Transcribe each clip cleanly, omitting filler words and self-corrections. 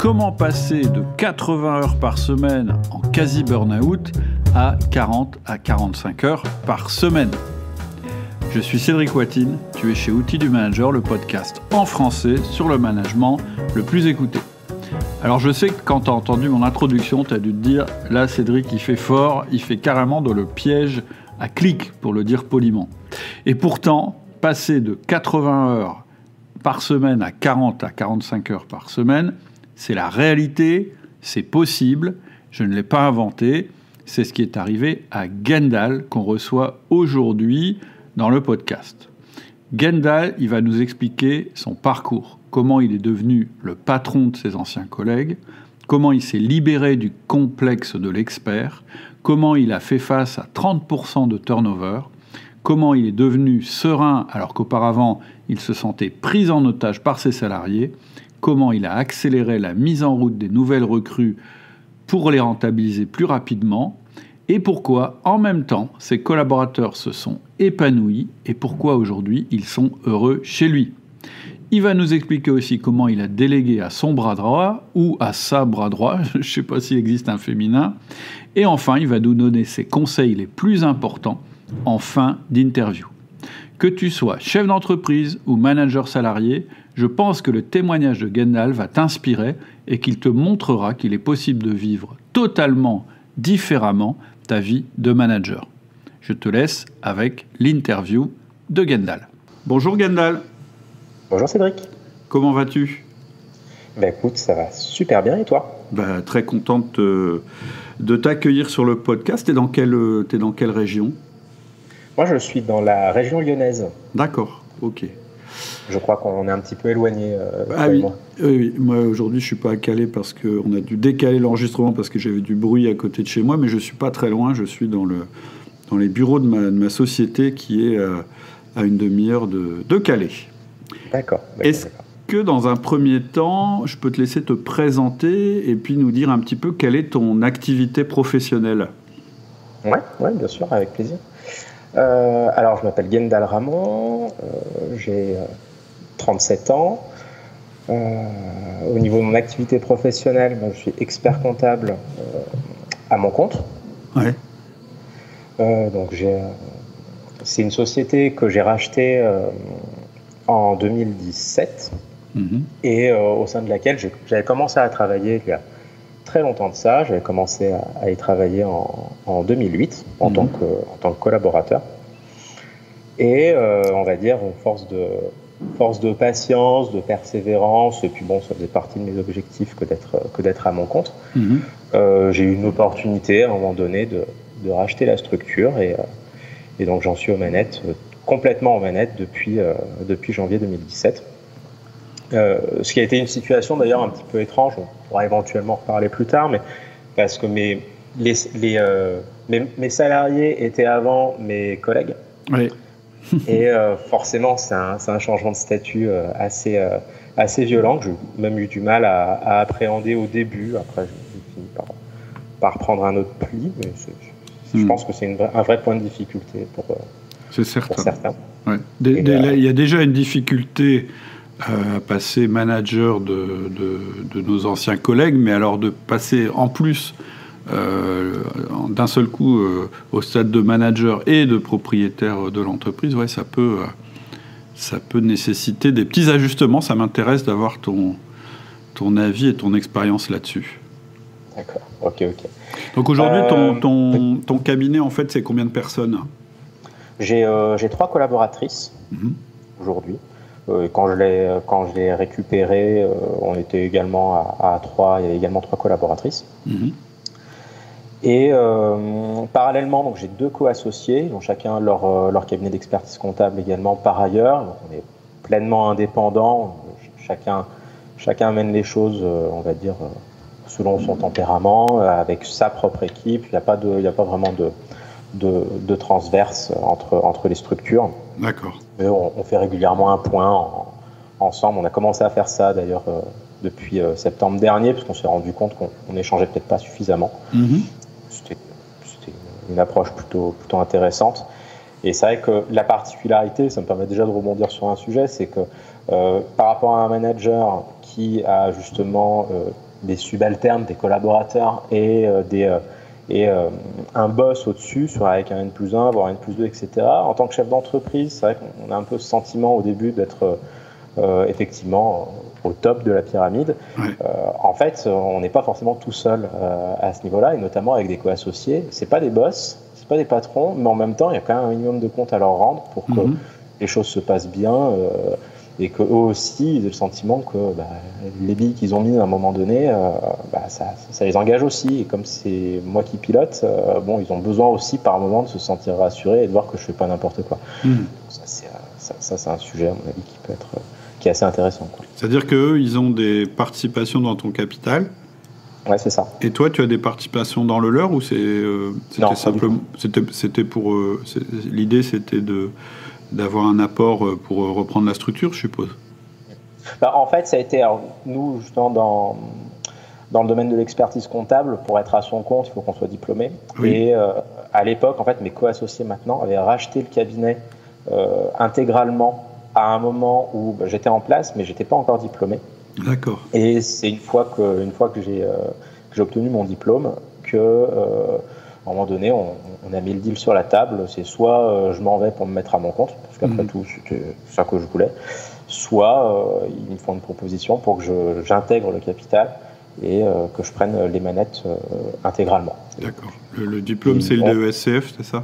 Comment passer de 80 heures par semaine en quasi burn-out à 40 à 45 heures par semaine? Je suis Cédric Watine, tu es chez Outils du Manager, le podcast en français sur le management le plus écouté. Alors je sais que quand tu as entendu mon introduction, tu as dû te dire, là Cédric il fait fort, il fait carrément dans le piège à clic pour le dire poliment. Et pourtant, passer de 80 heures par semaine à 40 à 45 heures par semaine, c'est la réalité, c'est possible, je ne l'ai pas inventé, c'est ce qui est arrivé à Gendal qu'on reçoit aujourd'hui dans le podcast. Gendal, il va nous expliquer son parcours, comment il est devenu le patron de ses anciens collègues, comment il s'est libéré du complexe de l'expert, comment il a fait face à 30% de turnover, comment il est devenu serein alors qu'auparavant il se sentait pris en otage par ses salariés, comment il a accéléré la mise en route des nouvelles recrues pour les rentabiliser plus rapidement, et pourquoi, en même temps, ses collaborateurs se sont épanouis et pourquoi aujourd'hui ils sont heureux chez lui. Il va nous expliquer aussi comment il a délégué à son bras droit ou à sa bras droit, je ne sais pas s'il existe un féminin. Et enfin, il va nous donner ses conseils les plus importants en fin d'interview. Que tu sois chef d'entreprise ou manager salarié, je pense que le témoignage de Gendal va t'inspirer et qu'il te montrera qu'il est possible de vivre totalement différemment ta vie de manager. Je te laisse avec l'interview de Gendal. Bonjour Gendal. Bonjour Cédric. Comment vas-tu ? Écoute, ça va super bien et toi ? Très contente de t'accueillir sur le podcast. T'es dans quelle région ? Moi je suis dans la région lyonnaise. D'accord, ok. Je crois qu'on est un petit peu éloigné. Oui. Moi aujourd'hui je suis pas à Calais parce qu'on a dû décaler l'enregistrement parce que j'avais du bruit à côté de chez moi, mais je suis pas très loin, je suis dans les bureaux de ma société qui est à une demi-heure de Calais. D'accord. Est-ce que dans un premier temps, je peux te laisser te présenter et puis nous dire un petit peu quelle est ton activité professionnelle ? Ouais, bien sûr, avec plaisir. Alors, je m'appelle Gendal Ramon, j'ai 37 ans. Au niveau de mon activité professionnelle, je suis expert comptable à mon compte. Ouais. Donc, c'est une société que j'ai rachetée en 2017 et au sein de laquelle j'avais commencé à travailler il y a très longtemps de ça. J'avais commencé à y travailler en 2008 en tant que collaborateur. Et on va dire, force de patience, de persévérance, et puis ça faisait partie de mes objectifs que d'être à mon compte. J'ai eu une opportunité à un moment donné de racheter la structure et donc j'en suis aux manettes, complètement aux manettes depuis janvier 2017. Ce qui a été une situation d'ailleurs un petit peu étrange, on pourra éventuellement reparler plus tard, mais parce que mes salariés étaient avant mes collègues. Oui. Et forcément, c'est un changement de statut assez violent que j'ai même eu du mal à appréhender au début. Après, j'ai fini par prendre un autre pli, mais je pense que c'est un vrai point de difficulté pour certains. Ouais. Il y a déjà une difficulté à passer manager de nos anciens collègues, mais alors de passer en plus d'un seul coup au stade de manager et de propriétaire de l'entreprise, ça peut nécessiter des petits ajustements. Ça m'intéresse d'avoir ton avis et ton expérience là-dessus. D'accord, ok. Donc aujourd'hui, ton cabinet, en fait, c'est combien de personnes ? J'ai 3 collaboratrices aujourd'hui. Quand je l'ai récupéré, on était également à 3. Il y avait également 3 collaboratrices. Et parallèlement, donc j'ai 2 co-associés, ils ont chacun leur cabinet d'expertise comptable également par ailleurs. Donc on est pleinement indépendants. Chacun mène les choses, on va dire, selon son tempérament, avec sa propre équipe. Il n'y a pas vraiment de transverse entre les structures. D'accord. Mais on fait régulièrement un point ensemble. On a commencé à faire ça d'ailleurs depuis septembre dernier, parce qu'on s'est rendu compte qu'on n'échangeait peut-être pas suffisamment. C'était une approche plutôt intéressante. Et c'est vrai que la particularité, ça me permet déjà de rebondir sur un sujet, c'est que par rapport à un manager qui a justement des subalternes, des collaborateurs et un boss au-dessus, avec un N+1, voire N+2, etc. En tant que chef d'entreprise, c'est vrai qu'on a un peu ce sentiment au début d'être effectivement au top de la pyramide. Ouais. En fait, on n'est pas forcément tout seul à ce niveau-là, et notamment avec des co-associés. C'est pas des boss, c'est pas des patrons, mais en même temps, il y a quand même un minimum de comptes à leur rendre pour que les choses se passent bien et qu'eux aussi, ils aient le sentiment que les billes qu'ils ont mis à un moment donné, ça les engage aussi. Et comme c'est moi qui pilote, ils ont besoin aussi par moment de se sentir rassurés et de voir que je fais pas n'importe quoi. Ça, c'est un sujet, à mon avis, qui est assez intéressant, quoi. C'est-à-dire qu'eux, ils ont des participations dans ton capital. Ouais, c'est ça. Et toi, tu as des participations dans le leur ou c'était simplement, c'était pour l'idée, c'était d'avoir un apport pour reprendre la structure, je suppose. En fait, ça a été, nous, justement, dans le domaine de l'expertise comptable, pour être à son compte, il faut qu'on soit diplômé. Oui. Et à l'époque, en fait, mes co-associés maintenant avaient racheté le cabinet intégralement à un moment où j'étais en place, mais j'étais pas encore diplômé. D'accord. Et c'est une fois que j'ai obtenu mon diplôme que à un moment donné, on a mis le deal sur la table. C'est soit je m'en vais pour me mettre à mon compte, parce qu'après tout, c'était ça que je voulais, soit ils me font une proposition pour que j'intègre le capital et que je prenne les manettes intégralement. D'accord. Le diplôme, c'est le DESCF, c'est ça ?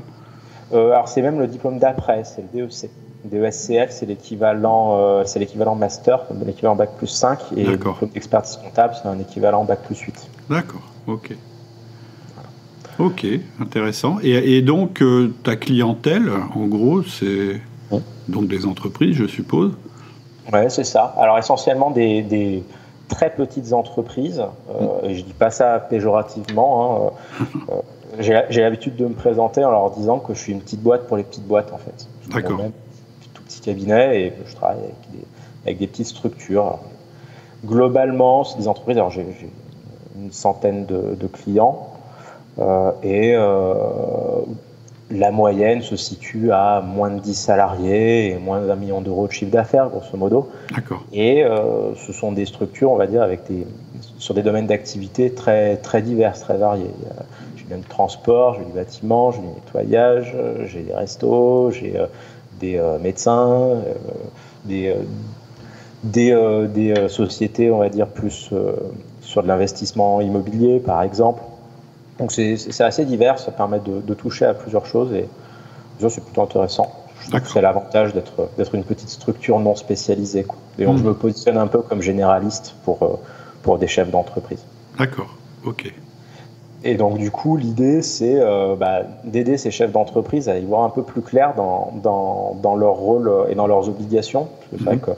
Alors, c'est même le diplôme d'après, c'est le DEC. DESCF, c'est l'équivalent master, l'équivalent Bac+5, et le diplôme d'expertise comptable, c'est un équivalent Bac+8. D'accord, ok. Ok, intéressant. Et donc, ta clientèle, en gros, c'est donc des entreprises, je suppose ? Ouais, c'est ça. Alors, essentiellement des très petites entreprises, et je dis pas ça péjorativement, j'ai l'habitude de me présenter en leur disant que je suis une petite boîte pour les petites boîtes, en fait. D'accord. Moi-même, tout petit cabinet, et je travaille avec des petites structures. Alors, globalement, c'est des entreprises, alors j'ai une centaine de clients, et la moyenne se situe à moins de 10 salariés et moins d'1 million d'euros de chiffre d'affaires, grosso modo. D'accord. Et ce sont des structures, on va dire, sur des domaines d'activité très, très divers, très variés. J'ai du transport, j'ai du bâtiment, j'ai du nettoyage, j'ai des restos, j'ai des médecins, des sociétés, on va dire, plus sur de l'investissement immobilier, par exemple. Donc c'est assez divers, ça permet de toucher à plusieurs choses et c'est plutôt intéressant. Je trouve que c'est l'avantage d'être une petite structure non spécialisée, quoi. Et donc je me positionne un peu comme généraliste pour des chefs d'entreprise. D'accord, ok. Et donc du coup l'idée c'est d'aider ces chefs d'entreprise à y voir un peu plus clair dans leur rôle et dans leurs obligations. C'est vrai que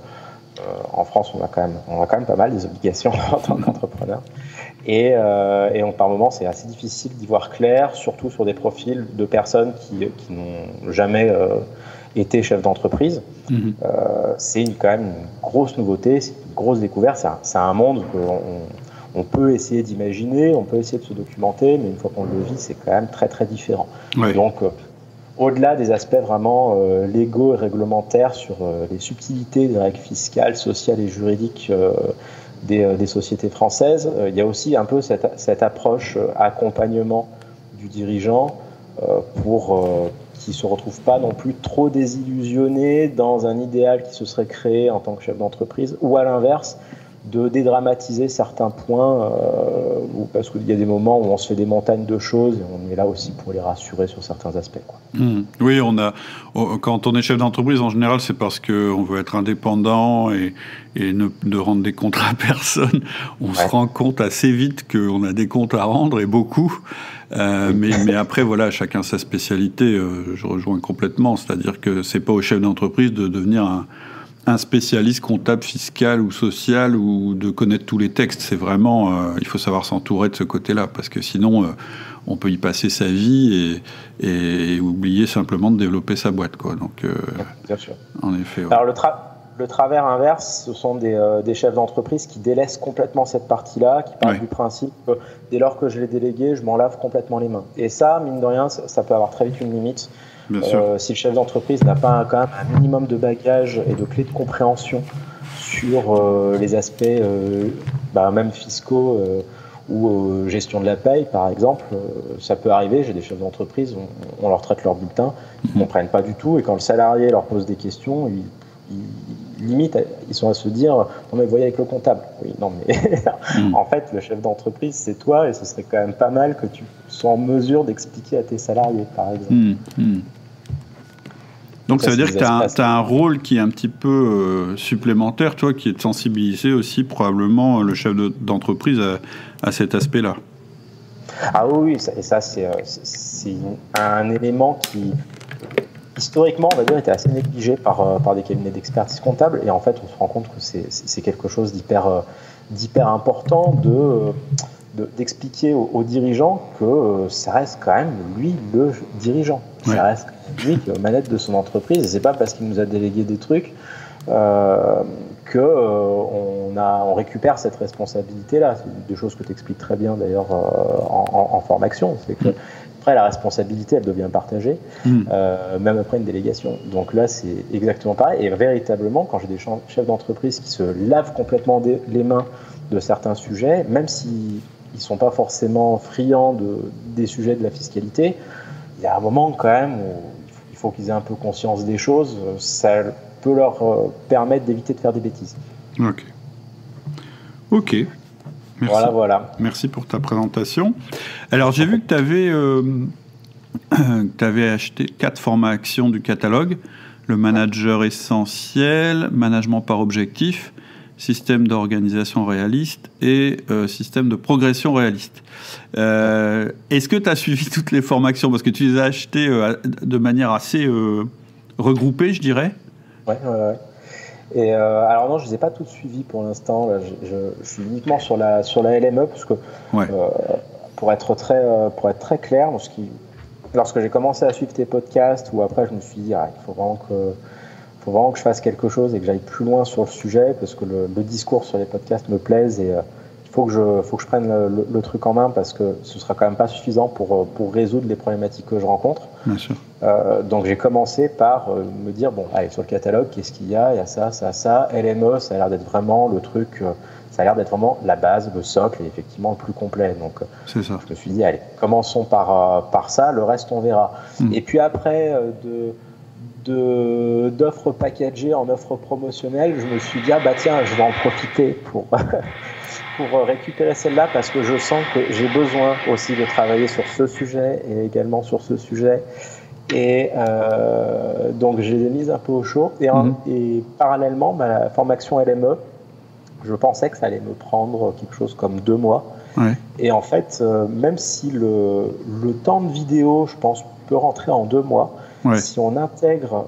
en France on a quand même pas mal des obligations en tant qu'entrepreneur. Et donc par moments c'est assez difficile d'y voir clair, surtout sur des profils de personnes qui n'ont jamais été chef d'entreprise. C'est quand même une grosse nouveauté, c'est une grosse découverte, c'est un monde qu'on peut essayer d'imaginer, on peut essayer de se documenter, mais une fois qu'on le vit, c'est quand même très très différent. Ouais. Donc au-delà des aspects vraiment légaux et réglementaires sur les subtilités des règles fiscales, sociales et juridiques des sociétés françaises, il y a aussi un peu cette approche accompagnement du dirigeant pour qu'il ne se retrouve pas non plus trop désillusionné dans un idéal qui se serait créé en tant que chef d'entreprise, ou à l'inverse, de dédramatiser certains points, parce qu'il y a des moments où on se fait des montagnes de choses et on est là aussi pour les rassurer sur certains aspects, quoi. Oui, quand on est chef d'entreprise, en général, c'est parce qu'on veut être indépendant et ne rendre des comptes à personne. On se rend compte assez vite qu'on a des comptes à rendre, et beaucoup. Mais après, voilà, chacun sa spécialité. Je rejoins complètement. C'est-à-dire que c'est pas au chef d'entreprise de devenir un spécialiste comptable, fiscal ou social, ou de connaître tous les textes. C'est vraiment, il faut savoir s'entourer de ce côté-là, parce que sinon, on peut y passer sa vie et oublier simplement de développer sa boîte, quoi. Donc, bien sûr. En effet. Ouais. Alors le travers inverse, ce sont des chefs d'entreprise qui délaissent complètement cette partie-là, qui partent du principe que dès lors que je l'ai délégué, je m'en lave complètement les mains. Et ça, mine de rien, ça peut avoir très vite une limite. Si le chef d'entreprise n'a pas quand même un minimum de bagage et de clés de compréhension sur les aspects même fiscaux ou gestion de la paye, par exemple. Ça peut arriver, j'ai des chefs d'entreprise, on leur traite leur bulletin, ils ne comprennent pas du tout, et quand le salarié leur pose des questions, limite, ils sont à se dire non mais voyez avec le comptable. Oui, non mais en fait le chef d'entreprise c'est toi, et ce serait quand même pas mal que tu sois en mesure d'expliquer à tes salariés, par exemple. Donc ça veut dire que tu as un rôle qui est un petit peu supplémentaire, toi, qui est de sensibiliser aussi probablement le chef d'entreprise à cet aspect-là. Ah oui, et ça c'est un élément qui historiquement, on va dire, était assez négligé par des cabinets d'expertise comptable, et en fait on se rend compte que c'est quelque chose d'hyper important d'expliquer aux dirigeants que ça reste quand même lui le dirigeant. Ouais. Ça reste lui qui est aux manettes de son entreprise, et c'est pas parce qu'il nous a délégué des trucs qu'on récupère cette responsabilité-là. C'est des choses que tu expliques très bien d'ailleurs en formation. C'est que après, la responsabilité, elle devient partagée, même après une délégation. Donc là, c'est exactement pareil. Et véritablement, quand j'ai des chefs d'entreprise qui se lavent complètement les mains de certains sujets, même s'ils ne sont pas forcément friands des sujets de la fiscalité, il y a un moment quand même où il faut qu'ils aient un peu conscience des choses. Ça peut leur permettre d'éviter de faire des bêtises. Ok. Merci. Voilà. Merci pour ta présentation. Alors, j'ai vu que tu avais acheté 4 formations du catalogue. Le manager essentiel, management par objectif, système d'organisation réaliste et système de progression réaliste. Est-ce que tu as suivi toutes les formations? Parce que tu les as achetées de manière assez regroupée, je dirais. Ouais. Et alors non, je les ai pas toutes suivies pour l'instant. Là, je suis uniquement sur la LME, parce que pour être très clair, lorsque j'ai commencé à suivre tes podcasts, ou après je me suis dit il faut vraiment que je fasse quelque chose et que j'aille plus loin sur le sujet, parce que le discours sur les podcasts me plaise, et il faut que je prenne le truc en main, parce que ce sera quand même pas suffisant pour résoudre les problématiques que je rencontre. Bien sûr. Donc j'ai commencé par me dire allez, sur le catalogue, qu'est-ce qu'il y a? Il y a ça. LME, ça a l'air d'être vraiment le truc, ça a l'air d'être vraiment la base, le socle, et effectivement le plus complet. Donc c'est ça. Je me suis dit allez, commençons par ça, le reste on verra. Et puis après d'offres packagées en offres promotionnelles, je me suis dit tiens, je vais en profiter pour récupérer celle-là, parce que je sens que j'ai besoin aussi de travailler sur ce sujet et également sur ce sujet. Et donc je les ai mises un peu au chaud, et parallèlement la formation LME, je pensais que ça allait me prendre quelque chose comme 2 mois. Et en fait, même si le temps de vidéo, je pense, peut rentrer en 2 mois, si on intègre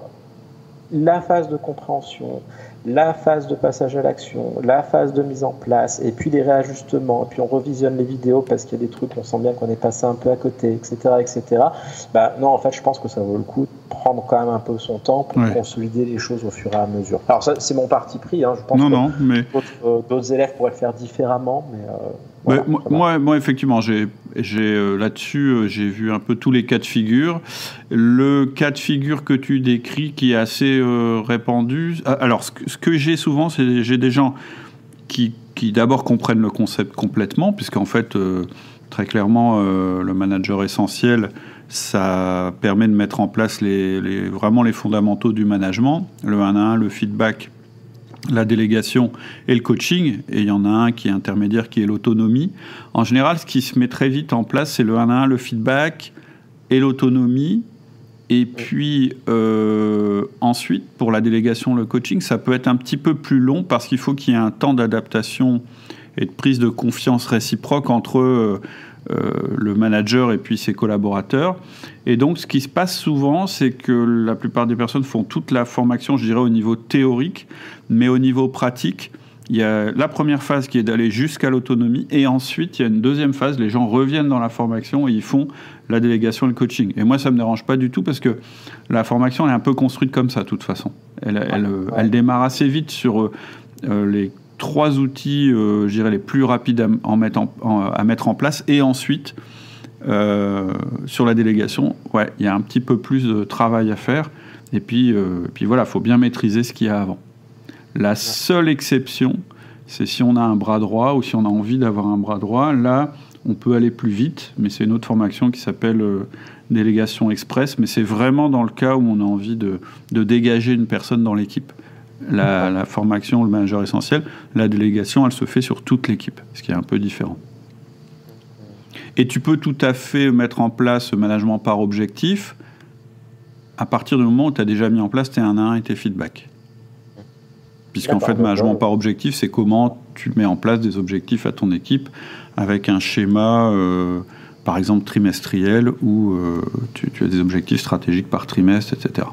la phase de compréhension, la phase de passage à l'action, la phase de mise en place, et puis les réajustements, et puis on revisionne les vidéos parce qu'il y a des trucs, on sent bien qu'on est passé un peu à côté, etc. Non, en fait, je pense que ça vaut le coup de prendre quand même un peu son temps pour consolider les choses au fur et à mesure. Alors ça, c'est mon parti pris, je pense que d'autres élèves pourraient le faire différemment, mais... Moi, effectivement, là-dessus, j'ai vu un peu tous les cas de figure. Le cas de figure que tu décris, qui est assez répandu. Alors, ce que j'ai souvent, c'est j'ai des gens qui d'abord comprennent le concept complètement, puisqu'en fait, très clairement, le manager essentiel, ça permet de mettre en place vraiment les fondamentaux du management, le 1-1, le feedback, la délégation et le coaching, et il y en a un qui est intermédiaire, qui est l'autonomie. En général, ce qui se met très vite en place, c'est le 1-1, le feedback et l'autonomie. Et puis ensuite, pour la délégation, le coaching, ça peut être un petit peu plus long, parce qu'il faut qu'il y ait un temps d'adaptation et de prise de confiance réciproque entre le manager et puis ses collaborateurs. Et donc, ce qui se passe souvent, c'est que la plupart des personnes font toute la formation, je dirais, au niveau théorique, mais au niveau pratique, il y a la première phase qui est d'aller jusqu'à l'autonomie, et ensuite, il y a une deuxième phase, les gens reviennent dans la formation et ils font la délégation et le coaching. Et moi, ça ne me dérange pas du tout, parce que la formation, elle est un peu construite comme ça, de toute façon. Elle démarre assez vite sur les 3 outils, je dirais, les plus rapides à mettre en place, et ensuite... sur la délégation, il y a un petit peu plus de travail à faire, et puis voilà, il faut bien maîtriser ce qu'il y a avant. La seule exception, c'est si on a un bras droit ou si on a envie d'avoir un bras droit. Là, on peut aller plus vite, mais c'est une autre formation qui s'appelle délégation express. Mais c'est vraiment dans le cas où on a envie de dégager une personne dans l'équipe. La formation, le manager essentiel, la délégation, elle se fait sur toute l'équipe, ce qui est un peu différent. Et tu peux tout à fait mettre en place ce management par objectif à partir du moment où tu as déjà mis en place tes 1 à 1 et tes feedbacks. Puisqu'en fait, management par objectif, c'est comment tu mets en place des objectifs à ton équipe avec un schéma, par exemple, trimestriel, où tu as des objectifs stratégiques par trimestre, etc.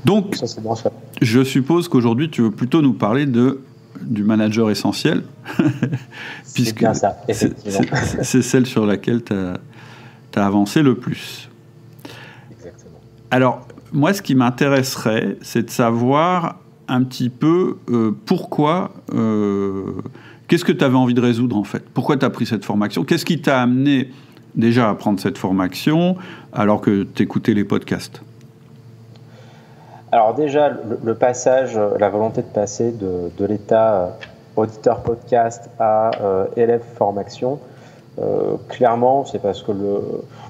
Donc, ça, c'est bon, ça. Je suppose qu'aujourd'hui, tu veux plutôt nous parler du manager essentiel, puisque bien ça, c'est celle sur laquelle tu as avancé le plus. Exactement. Alors, moi, ce qui m'intéresserait, c'est de savoir un petit peu pourquoi... qu'est-ce que tu avais envie de résoudre, en fait? Pourquoi tu as pris cette formation? Qu'est-ce qui t'a amené déjà à prendre cette formation alors que tu écoutais les podcasts? Alors déjà, le passage, la volonté de passer de l'état auditeur podcast à élève formation, clairement, c'est parce que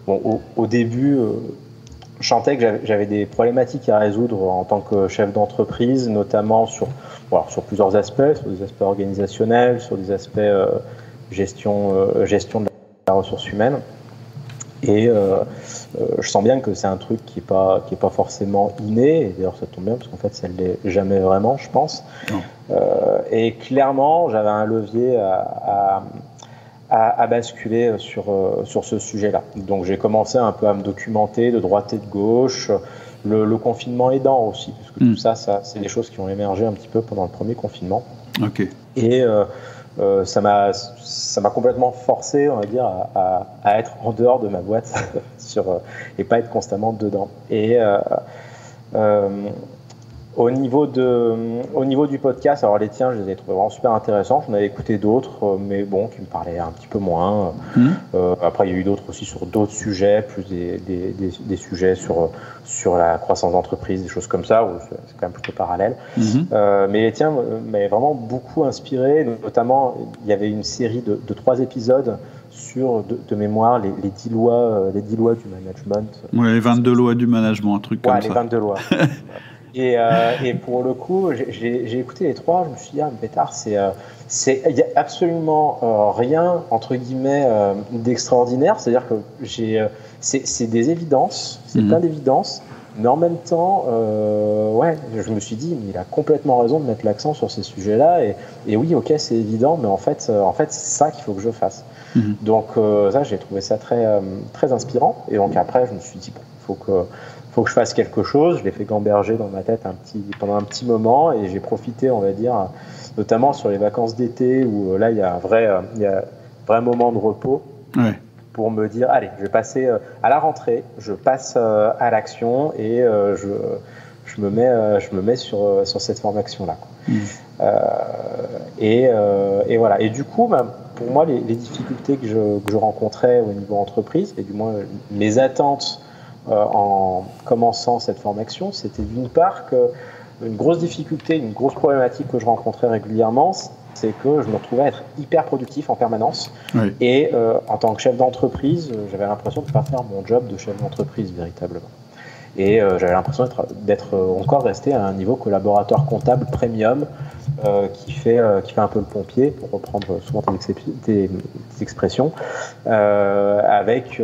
au début, je sentais que j'avais des problématiques à résoudre en tant que chef d'entreprise, notamment sur plusieurs aspects, sur des aspects organisationnels, sur des aspects gestion de la ressource humaine. Et je sens bien que c'est un truc qui est pas forcément inné, et d'ailleurs ça tombe bien parce qu'en fait ça ne l'est jamais vraiment, je pense. Et clairement, j'avais un levier à basculer sur ce sujet-là. Donc j'ai commencé un peu à me documenter de droite et de gauche, le confinement aidant aussi, parce que tout ça, c'est des choses qui ont émergé un petit peu pendant le premier confinement. Okay. Et ça m'a complètement forcé, on va dire, à être en dehors de ma boîte et pas être constamment dedans. Et au niveau du podcast, alors les tiens, je les ai trouvés vraiment super intéressants. J'en avais écouté d'autres, mais bon, qui me parlaient un petit peu moins. Après, il y a eu d'autres aussi sur d'autres sujets, plus des sujets sur la croissance d'entreprise, des choses comme ça, où c'est quand même plutôt parallèle. Mais les tiens m'avaient vraiment beaucoup inspiré. Notamment, il y avait une série de 3 épisodes sur, de mémoire, les 10 lois du management. Ouais, les 22 lois du management, un truc comme ça. Ouais, les 22 lois. Et pour le coup, j'ai écouté les 3, je me suis dit, pétard, il n'y a absolument rien, entre guillemets, d'extraordinaire. C'est-à-dire que c'est des évidences, c'est plein d'évidences, mais en même temps, je me suis dit, mais il a complètement raison de mettre l'accent sur ces sujets-là. Et oui, ok, c'est évident, mais en fait c'est ça qu'il faut que je fasse. Donc ça, j'ai trouvé ça très, très inspirant. Et donc après, je me suis dit, bon, faut que je fasse quelque chose. Je l'ai fait gamberger dans ma tête pendant un petit moment, et j'ai profité, on va dire, notamment sur les vacances d'été où là il y a un vrai moment de repos, pour me dire, allez, je vais passer à la rentrée, je passe à l'action, et je me mets sur cette formation là. Et voilà. Et du coup, pour moi, les difficultés que je rencontrais au niveau entreprise, et du moins mes attentes en commençant cette formation, c'était d'une part une grosse difficulté, une grosse problématique que je rencontrais régulièrement, c'est que je me retrouvais à être hyper productif en permanence. Et en tant que chef d'entreprise, j'avais l'impression de ne pas faire mon job de chef d'entreprise véritablement. Et j'avais l'impression d'être encore resté à un niveau collaborateur comptable premium, qui fait un peu le pompier, pour reprendre souvent tes expressions, avec...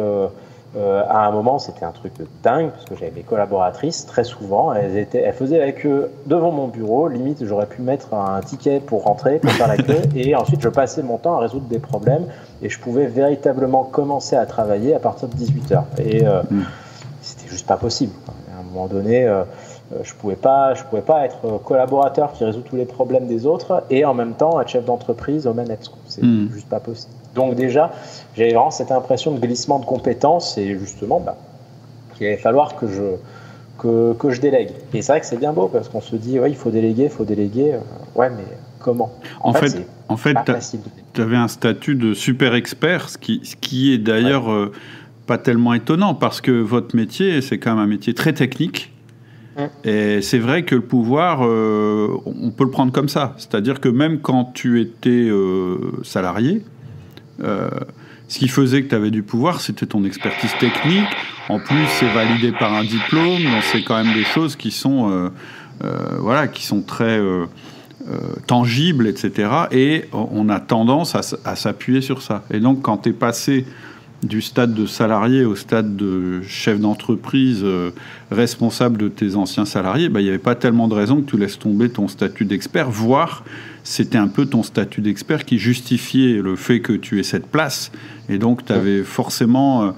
à un moment, c'était un truc de dingue, parce que j'avais mes collaboratrices, très souvent, elles faisaient la queue devant mon bureau. Limite, j'aurais pu mettre un ticket pour rentrer, pour faire la queue, et ensuite je passais mon temps à résoudre des problèmes, et je pouvais véritablement commencer à travailler à partir de 18h. Et c'était juste pas possible. À un moment donné, je pouvais pas être collaborateur qui résout tous les problèmes des autres, et en même temps être chef d'entreprise aux manettes. C'est juste pas possible. Donc déjà, j'avais vraiment cette impression de glissement de compétences, et justement, qu'il allait falloir que je délègue. Et c'est vrai que c'est bien beau, parce qu'on se dit, il faut déléguer. Ouais, mais comment ? En fait, tu avais un statut de super expert, ce qui est d'ailleurs pas tellement étonnant, parce que votre métier, c'est quand même un métier très technique. Et c'est vrai que le pouvoir, on peut le prendre comme ça. C'est-à-dire que même quand tu étais salarié, ce qui faisait que tu avais du pouvoir, c'était ton expertise technique. En plus, c'est validé par un diplôme. Donc c'est quand même des choses qui sont, qui sont très tangibles, etc. Et on a tendance à s'appuyer sur ça. Et donc, quand tu es passé du stade de salarié au stade de chef d'entreprise responsable de tes anciens salariés, il n'y avait pas tellement de raison que tu laisses tomber ton statut d'expert, voire c'était un peu ton statut d'expert qui justifiait le fait que tu aies cette place. Et donc, tu avais forcément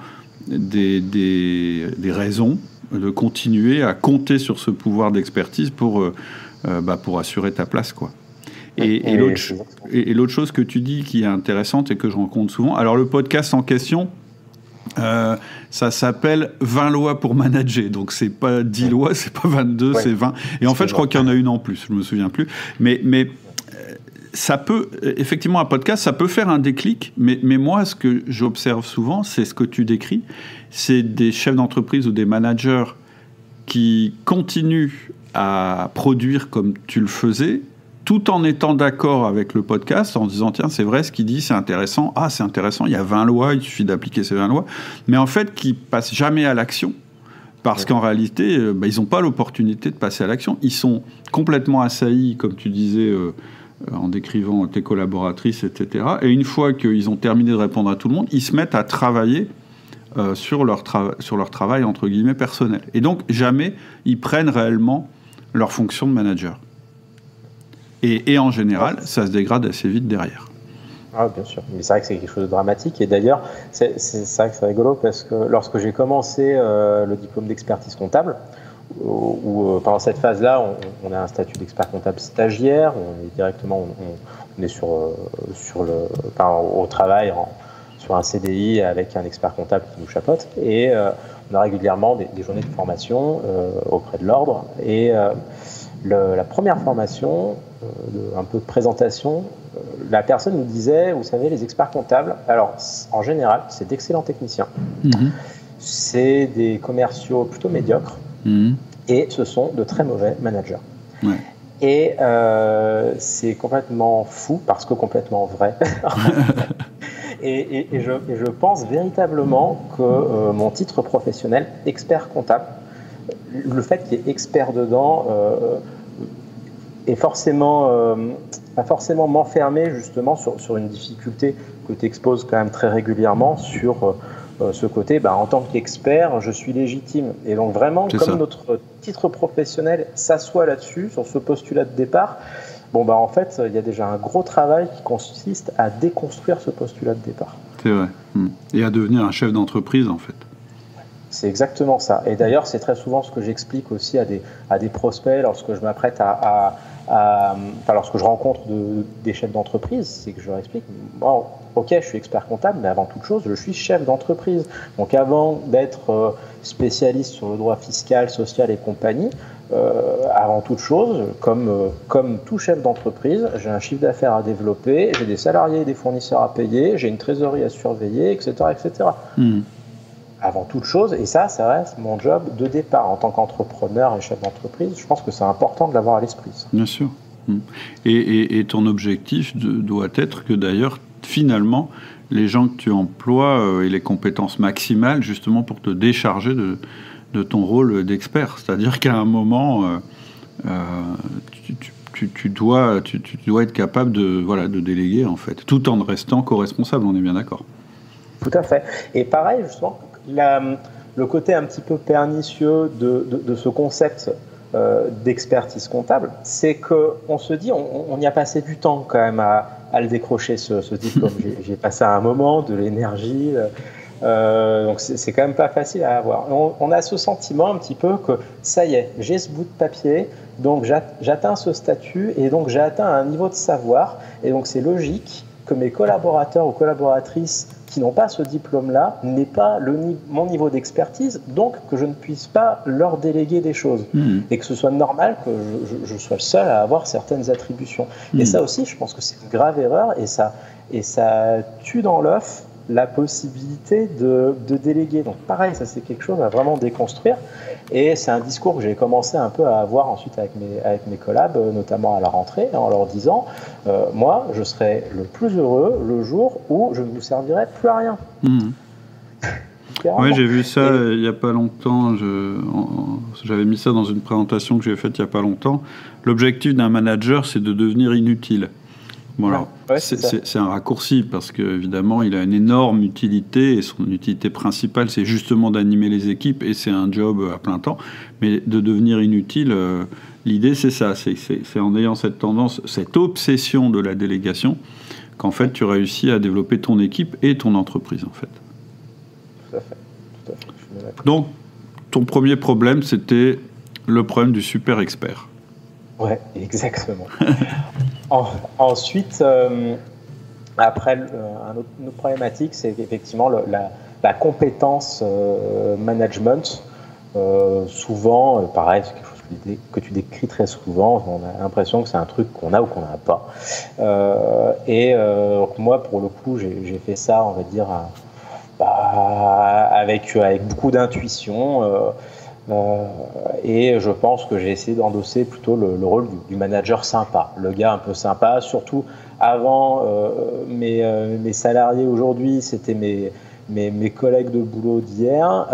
des raisons de continuer à compter sur ce pouvoir d'expertise pour assurer ta place, quoi. Et l'autre chose que tu dis qui est intéressante et que je rencontre souvent, alors le podcast en question, ça s'appelle 20 lois pour manager. Donc c'est pas 10 lois, c'est pas 22, c'est 20. Et en fait, je crois qu'il y en a une en plus, je me souviens plus. Mais ça peut, effectivement, un podcast, ça peut faire un déclic. Mais moi, ce que j'observe souvent, c'est ce que tu décris, c'est des chefs d'entreprise ou des managers qui continuent à produire comme tu le faisais, tout en étant d'accord avec le podcast, en disant, tiens, c'est vrai, ce qu'il dit, c'est intéressant. Ah, c'est intéressant, il y a 20 lois, il suffit d'appliquer ces 20 lois. Mais en fait, qui ne passent jamais à l'action, parce qu'en réalité, ils n'ont pas l'opportunité de passer à l'action. Ils sont complètement assaillis, comme tu disais, en décrivant tes collaboratrices, etc. Et une fois qu'ils ont terminé de répondre à tout le monde, ils se mettent à travailler sur leur travail, entre guillemets, personnel. Et donc, jamais ils prennent réellement leur fonction de manager. Et en général, ça se dégrade assez vite derrière. Ah, bien sûr. Mais c'est vrai que c'est quelque chose de dramatique. Et d'ailleurs, c'est vrai que c'est rigolo parce que lorsque j'ai commencé le diplôme d'expertise comptable, où pendant cette phase-là, on a un statut d'expert comptable stagiaire, on est directement on est au travail sur un CDI avec un expert comptable qui nous chapeaute. Et on a régulièrement des journées de formation auprès de l'ordre. Et la première formation, un peu de présentation, la personne nous disait, vous savez, les experts comptables, alors en général, c'est d'excellents techniciens, c'est des commerciaux plutôt médiocres, et ce sont de très mauvais managers. Ouais. Et c'est complètement fou, parce que complètement vrai. et je pense véritablement que mon titre professionnel, expert comptable, le fait qu'il y ait expert dedans est forcément, pas forcément m'enfermer justement sur une difficulté que tu exposes quand même très régulièrement sur ce côté, en tant qu'expert, je suis légitime. Et donc vraiment, c'est comme ça. Notre titre professionnel s'assoit là-dessus, sur ce postulat de départ, en fait, il y a déjà un gros travail qui consiste à déconstruire ce postulat de départ. C'est vrai. Et à devenir un chef d'entreprise, en fait. C'est exactement ça. Et d'ailleurs, c'est très souvent ce que j'explique aussi à des prospects lorsque je m'apprête lorsque je rencontre des chefs d'entreprise, c'est que je leur explique, ok, je suis expert comptable, mais avant toute chose, je suis chef d'entreprise. Donc avant d'être spécialiste sur le droit fiscal, social et compagnie, avant toute chose, comme tout chef d'entreprise, j'ai un chiffre d'affaires à développer, j'ai des salariés et des fournisseurs à payer, j'ai une trésorerie à surveiller, etc. etc. Avant toute chose, et ça reste mon job de départ en tant qu'entrepreneur et chef d'entreprise. Je pense que c'est important de l'avoir à l'esprit. Ça. Bien sûr. Et ton objectif doit être que d'ailleurs, finalement, les gens que tu emploies aient les compétences maximales justement pour te décharger de ton rôle d'expert. C'est-à-dire qu'à un moment, tu dois être capable de déléguer, en fait, tout en restant co-responsable, on est bien d'accord. Tout à fait. Et pareil, justement, le côté un petit peu pernicieux de ce concept d'expertise comptable, c'est qu'on se dit, on y a passé du temps quand même à le décrocher, ce diplôme. J'ai passé un moment, de l'énergie, donc c'est quand même pas facile à avoir. On a ce sentiment un petit peu que ça y est, j'ai ce bout de papier, donc j'atteins ce statut et donc j'ai atteint un niveau de savoir, et donc c'est logique que mes collaborateurs ou collaboratrices qui n'ont pas ce diplôme-là n'aient pas mon niveau d'expertise, donc que je ne puisse pas leur déléguer des choses. Et que ce soit normal que je sois le seul à avoir certaines attributions. Et ça aussi, je pense que c'est une grave erreur, et ça tue dans l'œuf la possibilité de déléguer. Donc pareil, ça c'est quelque chose à vraiment déconstruire. Et c'est un discours que j'ai commencé un peu à avoir ensuite avec mes collabs, notamment à la rentrée, en leur disant moi, je serai le plus heureux le jour où je ne vous servirai plus à rien. Oui, j'ai vu ça il n'y a pas longtemps. J'avais mis ça dans une présentation que j'ai faite il n'y a pas longtemps. L'objectif d'un manager, c'est de devenir inutile. Bon, alors, c'est un raccourci parce qu'évidemment, il a une énorme utilité et son utilité principale, c'est justement d'animer les équipes et c'est un job à plein temps. Mais de devenir inutile, l'idée, c'est ça. C'est en ayant cette tendance, cette obsession de la délégation qu'en fait, tu réussis à développer ton équipe et ton entreprise, en fait. Tout à fait. Donc, ton premier problème, c'était le problème du super expert. Ouais, exactement. Ensuite, après, une autre problématique, c'est effectivement la compétence management. Souvent, pareil, c'est quelque chose que tu décris très souvent. On a l'impression que c'est un truc qu'on a ou qu'on n'a pas. Moi, pour le coup, j'ai fait ça, on va dire, avec beaucoup d'intuition. Et je pense que j'ai essayé d'endosser plutôt le rôle du manager sympa, le gars un peu sympa. Surtout avant, mes salariés aujourd'hui, c'était mes collègues de boulot d'hier.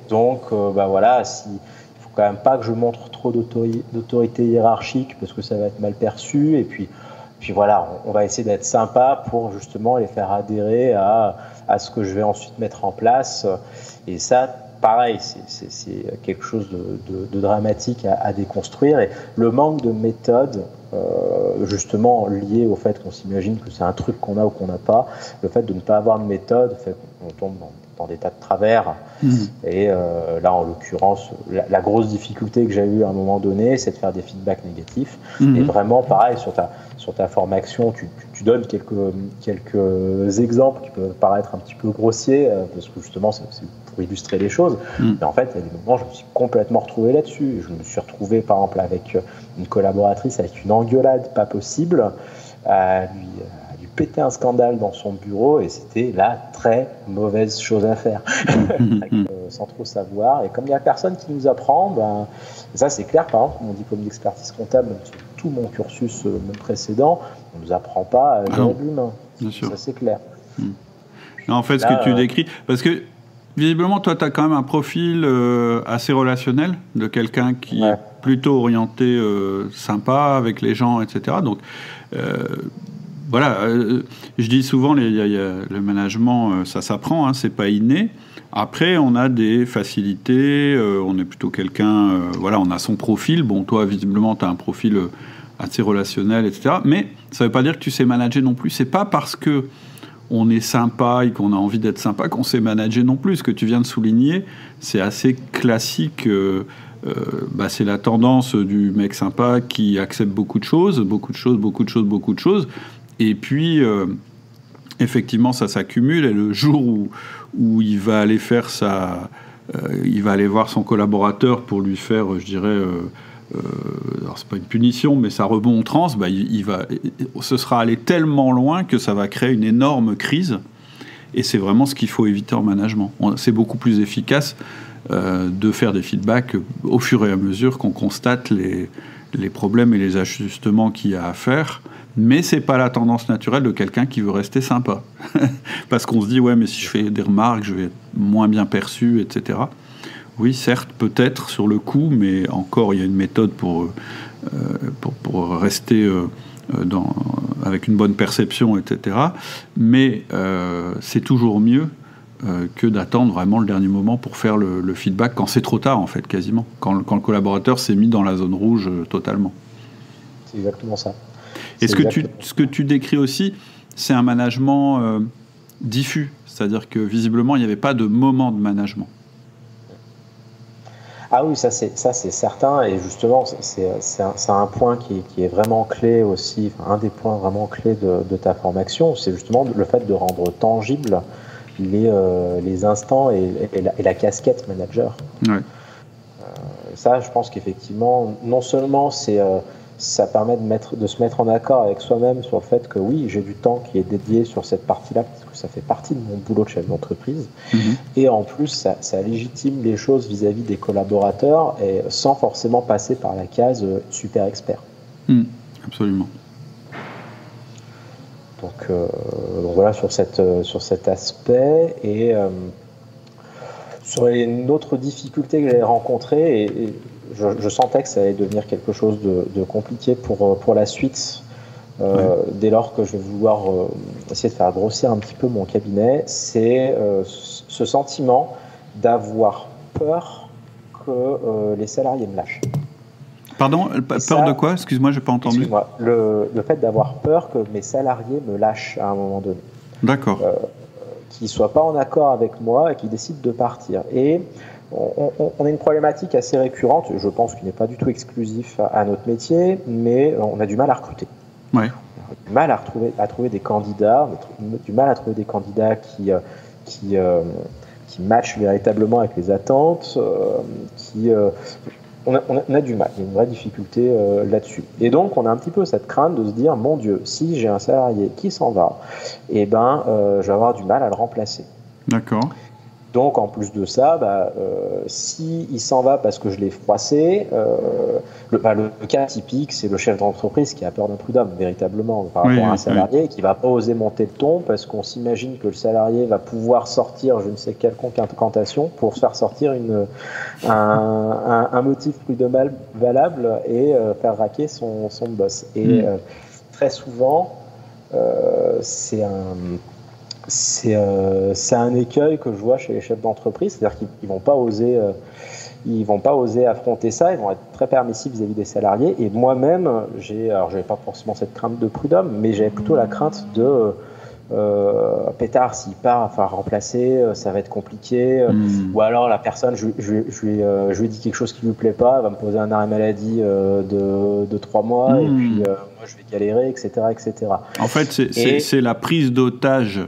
Donc, voilà, il faut quand même pas que je montre trop d'autorité hiérarchique parce que ça va être mal perçu. Et puis voilà, on va essayer d'être sympa pour justement les faire adhérer à ce que je vais ensuite mettre en place. Et ça, pareil, c'est quelque chose de dramatique à déconstruire. Et le manque de méthode, justement lié au fait qu'on s'imagine que c'est un truc qu'on a ou qu'on n'a pas, le fait de ne pas avoir de méthode fait qu'on tombe dans des tas de travers. Et là, en l'occurrence, la grosse difficulté que j'ai eue à un moment donné, c'est de faire des feedbacks négatifs. Et vraiment, pareil, sur ta formation, tu donnes quelques exemples qui peuvent paraître un petit peu grossiers, parce que justement, c'est pour illustrer les choses. Mais en fait, il y a des moments, je me suis complètement retrouvé là-dessus. Je me suis retrouvé, par exemple, avec une collaboratrice avec une engueulade pas possible, à lui péter un scandale dans son bureau, et c'était la très mauvaise chose à faire, sans trop savoir. Et comme il n'y a personne qui nous apprend, ça c'est clair, par exemple, mon diplôme d'expertise comptable, sur tout mon cursus précédent, on ne nous apprend pas à gérer l'humain. Ça c'est clair. Non, en fait, ce que tu décris, parce que visiblement, toi, tu as quand même un profil assez relationnel, de quelqu'un qui est plutôt orienté sympa avec les gens, etc. Donc, voilà, je dis souvent, le management, ça s'apprend, c'est pas inné. Après, on a des facilités, on est plutôt quelqu'un, on a son profil. Bon, toi, visiblement, tu as un profil assez relationnel, etc. Mais ça veut pas dire que tu sais manager non plus. C'est pas parce que on est sympa et qu'on a envie d'être sympa qu'on sait manager non plus. Ce que tu viens de souligner, c'est assez classique. C'est la tendance du mec sympa qui accepte beaucoup de choses. Et puis, effectivement, ça s'accumule. Et le jour où il va aller faire il va aller voir son collaborateur pour lui faire, je dirais, alors c'est pas une punition, mais sa remontrance, ce sera aller tellement loin que ça va créer une énorme crise. Et c'est vraiment ce qu'il faut éviter en management. C'est beaucoup plus efficace de faire des feedbacks au fur et à mesure qu'on constate les problèmes et les ajustements qu'il y a à faire. Mais c'est pas la tendance naturelle de quelqu'un qui veut rester sympa. Parce qu'on se dit, ouais, mais si je fais des remarques, je vais être moins bien perçu, etc. Oui, certes, peut-être sur le coup, mais encore, il y a une méthode pour rester avec une bonne perception, etc. Mais c'est toujours mieux que d'attendre vraiment le dernier moment pour faire le feedback quand c'est trop tard, en fait, quasiment. Quand le collaborateur s'est mis dans la zone rouge totalement. C'est exactement ça. Et ce que tu décris aussi, c'est un management diffus. C'est-à-dire que, visiblement, il n'y avait pas de moment de management. Ah oui, ça c'est certain, et justement c'est un point qui est vraiment clé aussi, un des points vraiment clés de ta formation, c'est justement le fait de rendre tangible les instants et la casquette manager. Ouais. Ça, je pense qu'effectivement, non seulement c'est ça permet de se mettre en accord avec soi-même sur le fait que oui, j'ai du temps qui est dédié sur cette partie-là, parce que ça fait partie de mon boulot de chef d'entreprise. Et en plus, ça légitime les choses vis-à-vis des collaborateurs, et sans forcément passer par la case super expert. Absolument. Donc voilà sur cet aspect. Et sur une autre difficulté que j'avais rencontrée, et je sentais que ça allait devenir quelque chose de compliqué pour la suite, dès lors que je vais vouloir essayer de faire grossir un petit peu mon cabinet, c'est ce sentiment d'avoir peur que les salariés me lâchent. Pardon, peur de quoi ? Excuse-moi, je n'ai pas entendu. Excuse-moi, le fait d'avoir peur que mes salariés me lâchent à un moment donné. D'accord. Qu'ils ne soient pas en accord avec moi et qu'ils décident de partir. Et on a une problématique assez récurrente, je pense qu'il n'est pas du tout exclusif à notre métier, mais on a du mal à recruter. Ouais. On a du mal à trouver des candidats, on a du mal à trouver des candidats qui matchent véritablement avec les attentes, on a du mal, il y a une vraie difficulté là-dessus. Et donc, on a un petit peu cette crainte de se dire, mon Dieu, si j'ai un salarié qui s'en va, je vais avoir du mal à le remplacer. D'accord. Donc, en plus de ça, s'il s'en va parce que je l'ai froissé, le cas typique, c'est le chef d'entreprise qui a peur d'un prud'homme, véritablement, par rapport à un salarié, et qui ne va pas oser monter le ton parce qu'on s'imagine que le salarié va pouvoir sortir je ne sais quelconque incantation pour faire sortir un motif prud'homal valable et faire raquer son boss. Et très souvent, c'est un écueil que je vois chez les chefs d'entreprise, c'est-à-dire qu'ils vont pas oser affronter ça, ils vont être très permissifs vis-à-vis des salariés. Et moi-même, j'avais pas forcément cette crainte de prud'homme, mais j'avais plutôt la crainte de pétard, s'il part, il va falloir remplacer, ça va être compliqué. Ou alors la personne, je lui ai dit quelque chose qui lui plaît pas, elle va me poser un arrêt maladie de 3 mois, et puis moi je vais galérer, etc., etc. En fait, c'est la prise d'otage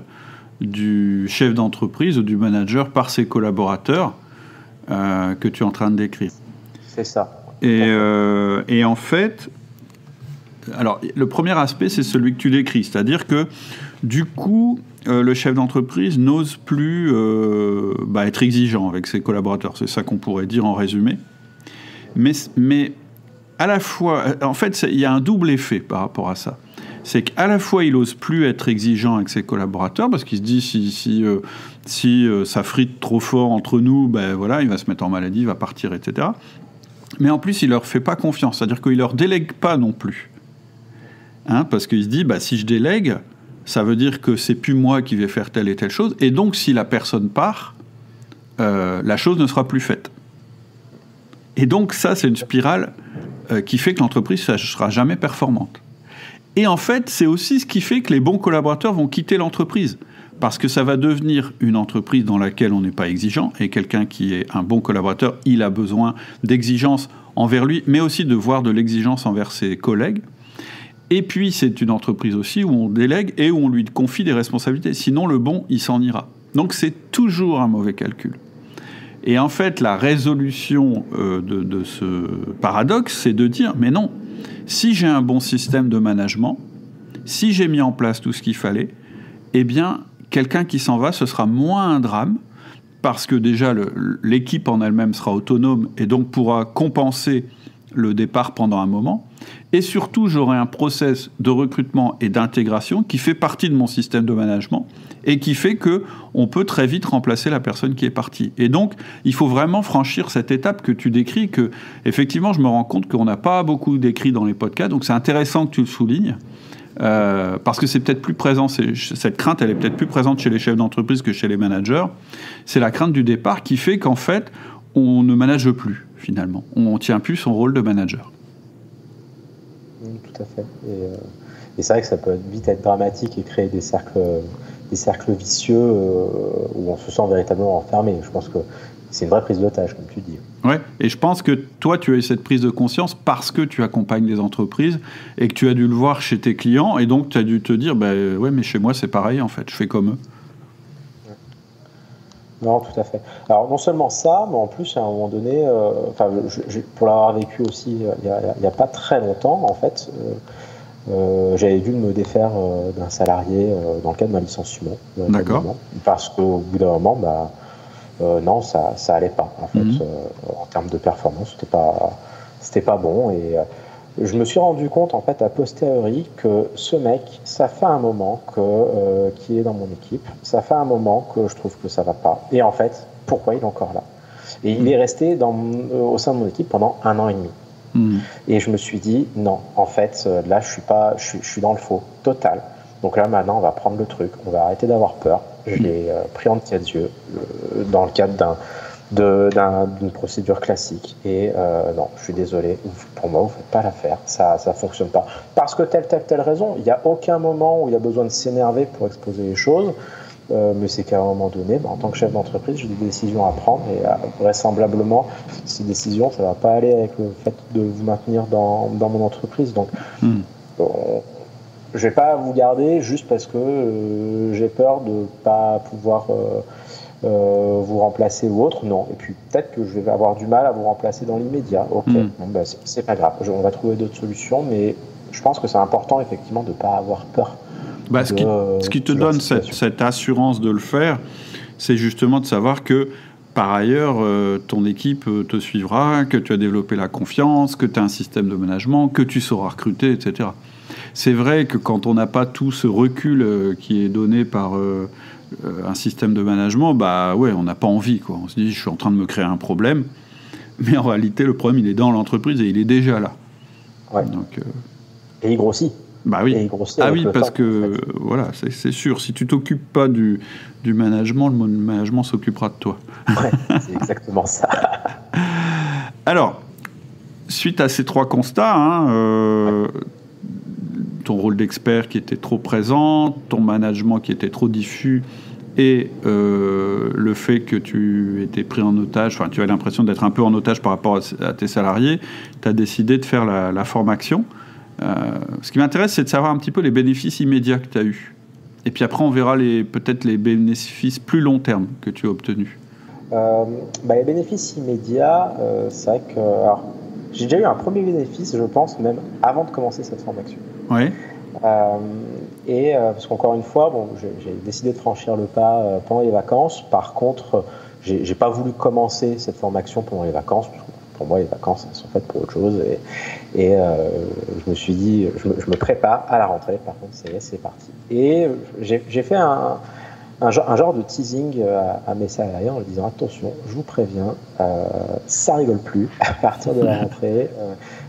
du chef d'entreprise ou du manager par ses collaborateurs que tu es en train de décrire. C'est ça. Et en fait, alors le premier aspect, c'est celui que tu décris, c'est-à-dire que du coup, le chef d'entreprise n'ose plus être exigeant avec ses collaborateurs. C'est ça qu'on pourrait dire en résumé. Mais à la fois, en fait, il y a un double effet par rapport à ça. C'est qu'à la fois, il n'ose plus être exigeant avec ses collaborateurs parce qu'il se dit si ça frite trop fort entre nous, il va se mettre en maladie, il va partir, etc. Mais en plus, il ne leur fait pas confiance. C'est-à-dire qu'il ne leur délègue pas non plus. Parce qu'il se dit, si je délègue, ça veut dire que c'est plus moi qui vais faire telle et telle chose. Et donc, si la personne part, la chose ne sera plus faite. Et donc, ça, c'est une spirale qui fait que l'entreprise ne sera jamais performante. Et en fait, c'est aussi ce qui fait que les bons collaborateurs vont quitter l'entreprise. Parce que ça va devenir une entreprise dans laquelle on n'est pas exigeant. Et quelqu'un qui est un bon collaborateur, il a besoin d'exigence envers lui, mais aussi de voir de l'exigence envers ses collègues. Et puis, c'est une entreprise aussi où on délègue et où on lui confie des responsabilités. Sinon, le bon, il s'en ira. Donc, c'est toujours un mauvais calcul. Et en fait, la résolution de ce paradoxe, c'est de dire, mais non, si j'ai un bon système de management, si j'ai mis en place tout ce qu'il fallait, eh bien, quelqu'un qui s'en va, ce sera moins un drame, parce que déjà, l'équipe en elle-même sera autonome et donc pourra compenser le départ pendant un moment. Et surtout, j'aurai un process de recrutement et d'intégration qui fait partie de mon système de management et qui fait qu'on peut très vite remplacer la personne qui est partie. Et donc, il faut vraiment franchir cette étape que tu décris, que, effectivement, je me rends compte qu'on n'a pas beaucoup décrit dans les podcasts, donc c'est intéressant que tu le soulignes, parce que c'est peut-être plus présent, cette crainte, elle est peut-être plus présente chez les chefs d'entreprise que chez les managers. C'est la crainte du départ qui fait qu'en fait, on ne manage plus, finalement. On ne tient plus son rôle de manager. Tout à fait. Et c'est vrai que ça peut vite être dramatique et créer des cercles vicieux où on se sent véritablement enfermé. Je pense que c'est une vraie prise d'otage, comme tu dis. Ouais, et je pense que toi, tu as eu cette prise de conscience parce que tu accompagnes des entreprises et que tu as dû le voir chez tes clients, et donc tu as dû te dire, ouais, mais chez moi, c'est pareil, en fait, je fais comme eux. Non, tout à fait. Alors non seulement ça, mais en plus à un moment donné, pour l'avoir vécu aussi il y a pas très longtemps, en fait, j'avais dû me défaire d'un salarié dans le cadre d'un licenciement. D'accord. Parce qu'au bout d'un moment, non, ça allait pas. En fait, en termes de performance, c'était pas bon. Et je me suis rendu compte, en fait, a posteriori, que ce mec, ça fait un moment qui est dans mon équipe, ça fait un moment que je trouve que ça va pas. Et en fait, pourquoi il est encore là? Et il est resté au sein de mon équipe pendant 1 an et demi. Et je me suis dit, non, en fait, là, je suis dans le faux, total. Donc là, maintenant, on va prendre le truc, on va arrêter d'avoir peur. Je l'ai pris en tête des yeux dans le cadre d'une procédure classique. Et non, je suis désolé, pour moi, vous ne faites pas l'affaire, ça ne fonctionne pas. Parce que telle raison, il n'y a aucun moment où il y a besoin de s'énerver pour exposer les choses. Mais c'est qu'à un moment donné, en tant que chef d'entreprise, j'ai des décisions à prendre et vraisemblablement, ces décisions, ça ne va pas aller avec le fait de vous maintenir dans mon entreprise. Donc, je ne vais pas vous garder juste parce que j'ai peur de ne pas pouvoir vous remplacer ou autre. Non. Et puis, peut-être que je vais avoir du mal à vous remplacer dans l'immédiat. Ok, c'est pas grave. On va trouver d'autres solutions, mais je pense que c'est important, effectivement, de ne pas avoir peur. Ce qui te donne cette assurance de le faire, c'est justement de savoir que, par ailleurs, ton équipe te suivra, que tu as développé la confiance, que tu as un système de management, que tu sauras recruter, etc. C'est vrai que quand on n'a pas tout ce recul qui est donné par un système de management, on n'a pas envie, quoi. On se dit, je suis en train de me créer un problème, mais en réalité, le problème, il est dans l'entreprise et il est déjà là. Ouais. Donc, et il grossit. Oui. Parce que voilà, c'est sûr. Si tu t'occupes pas du management, le management s'occupera de toi. Ouais, c'est exactement ça. Alors, suite à ces 3 constats, ton rôle d'expert qui était trop présent, ton management qui était trop diffus, et le fait que tu étais pris en otage, tu as l'impression d'être un peu en otage par rapport à tes salariés, tu as décidé de faire la formation. Ce qui m'intéresse, c'est de savoir un petit peu les bénéfices immédiats que tu as eus. Et puis après, on verra peut-être les bénéfices plus long terme que tu as obtenus. Les bénéfices immédiats, c'est vrai que... Alors, j'ai déjà eu un premier bénéfice, je pense, même avant de commencer cette formation. Oui. Parce qu'encore une fois, j'ai décidé de franchir le pas pendant les vacances. Par contre, j'ai pas voulu commencer cette formation pendant les vacances, parce que pour moi, les vacances, elles sont faites pour autre chose. Et je me suis dit, je me prépare à la rentrée. Par contre, c'est parti. Et j'ai fait un genre de teasing à mes salariés en leur disant, attention, je vous préviens, ça rigole plus. À partir de la rentrée,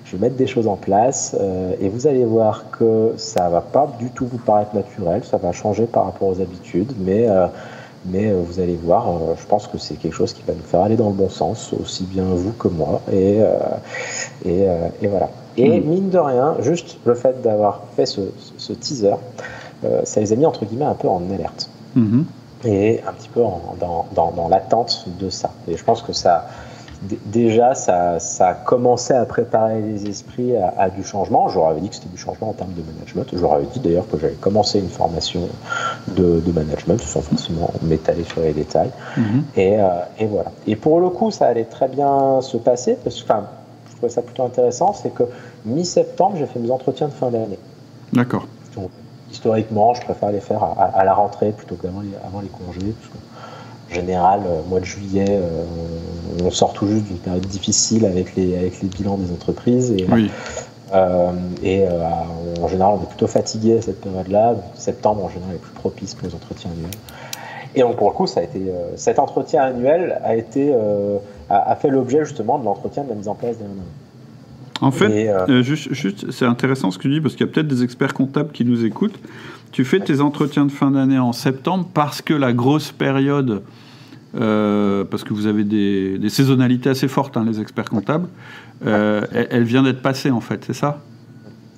je vais mettre des choses en place et vous allez voir que ça va pas du tout vous paraître naturel. Ça va changer par rapport aux habitudes, mais vous allez voir, je pense que c'est quelque chose qui va nous faire aller dans le bon sens, aussi bien vous que moi. Et voilà. Et mine de rien, juste le fait d'avoir fait ce teaser, ça les a mis entre guillemets un peu en alerte. Et un petit peu dans l'attente de ça. Et je pense que ça a commencé à préparer les esprits à du changement. Je leur avais dit que c'était du changement en termes de management. Je leur avais dit d'ailleurs que j'avais commencé une formation de management, sans forcément m'étaler sur les détails. Et voilà. Et pour le coup, ça allait très bien se passer, parce que je trouvais ça plutôt intéressant, c'est que mi-septembre, j'ai fait mes entretiens de fin d'année. D'accord. Donc, historiquement, je préfère les faire à la rentrée plutôt qu'avant les congés, parce qu'en général, mois de juillet, on sort tout juste d'une période difficile avec les bilans des entreprises. En général, on est plutôt fatigué à cette période-là. Septembre, en général, est plus propice pour les entretiens annuels. Et donc, pour le coup, ça a été, cet entretien annuel a fait l'objet justement de l'entretien de la mise en place des MNE. En fait, juste, c'est intéressant ce que tu dis, parce qu'il y a peut-être des experts comptables qui nous écoutent. Tu fais tes entretiens de fin d'année en septembre parce que la grosse période, parce que vous avez des saisonnalités assez fortes, les experts comptables, elle vient d'être passée, en fait, c'est ça ?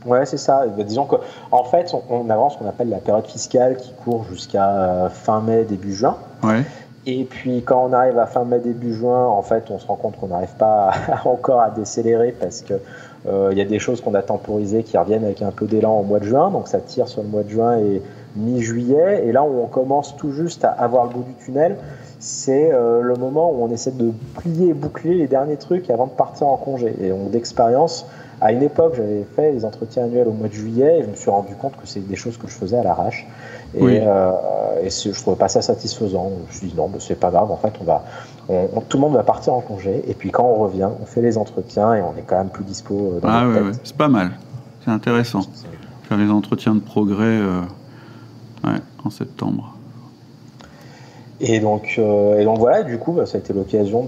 Ouais, c'est ça. Disons qu'en fait, on avance ce qu'on appelle la période fiscale qui court jusqu'à fin mai, début juin. Ouais. Et puis quand on arrive à fin mai, début juin, en fait, on se rend compte qu'on n'arrive pas encore à décélérer parce que y a des choses qu'on a temporisées qui reviennent avec un peu d'élan au mois de juin. Donc ça tire sur le mois de juin et mi-juillet. Et là, on commence tout juste à avoir le bout du tunnel. c'est le moment où on essaie de plier et boucler les derniers trucs avant de partir en congé. Et donc d'expérience, à une époque, j'avais fait les entretiens annuels au mois de juillet et je me suis rendu compte que c'est des choses que je faisais à l'arrache. Et je trouvais pas ça satisfaisant. Je me suis dit non, c'est pas grave, en fait, tout le monde va partir en congé et puis quand on revient, on fait les entretiens et on est quand même plus dispo dans notre tête. C'est pas mal, c'est intéressant. Faire les entretiens de progrès en septembre. Et donc voilà, du coup, ça a été l'occasion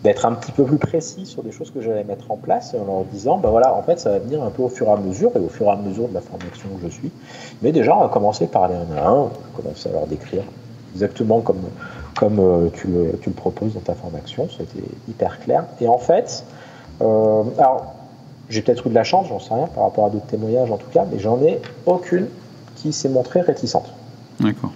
d'être un petit peu plus précis sur des choses que j'allais mettre en place, en leur disant, en fait, ça va venir un peu au fur et à mesure de la formation que je suis. Mais déjà, on va commencer par aller un à un, on va commencer à leur décrire exactement comme tu le proposes dans ta formation, ça a été hyper clair. Et en fait, alors, j'ai peut-être eu de la chance, j'en sais rien, par rapport à d'autres témoignages en tout cas, mais j'en ai aucune qui s'est montrée réticente. D'accord.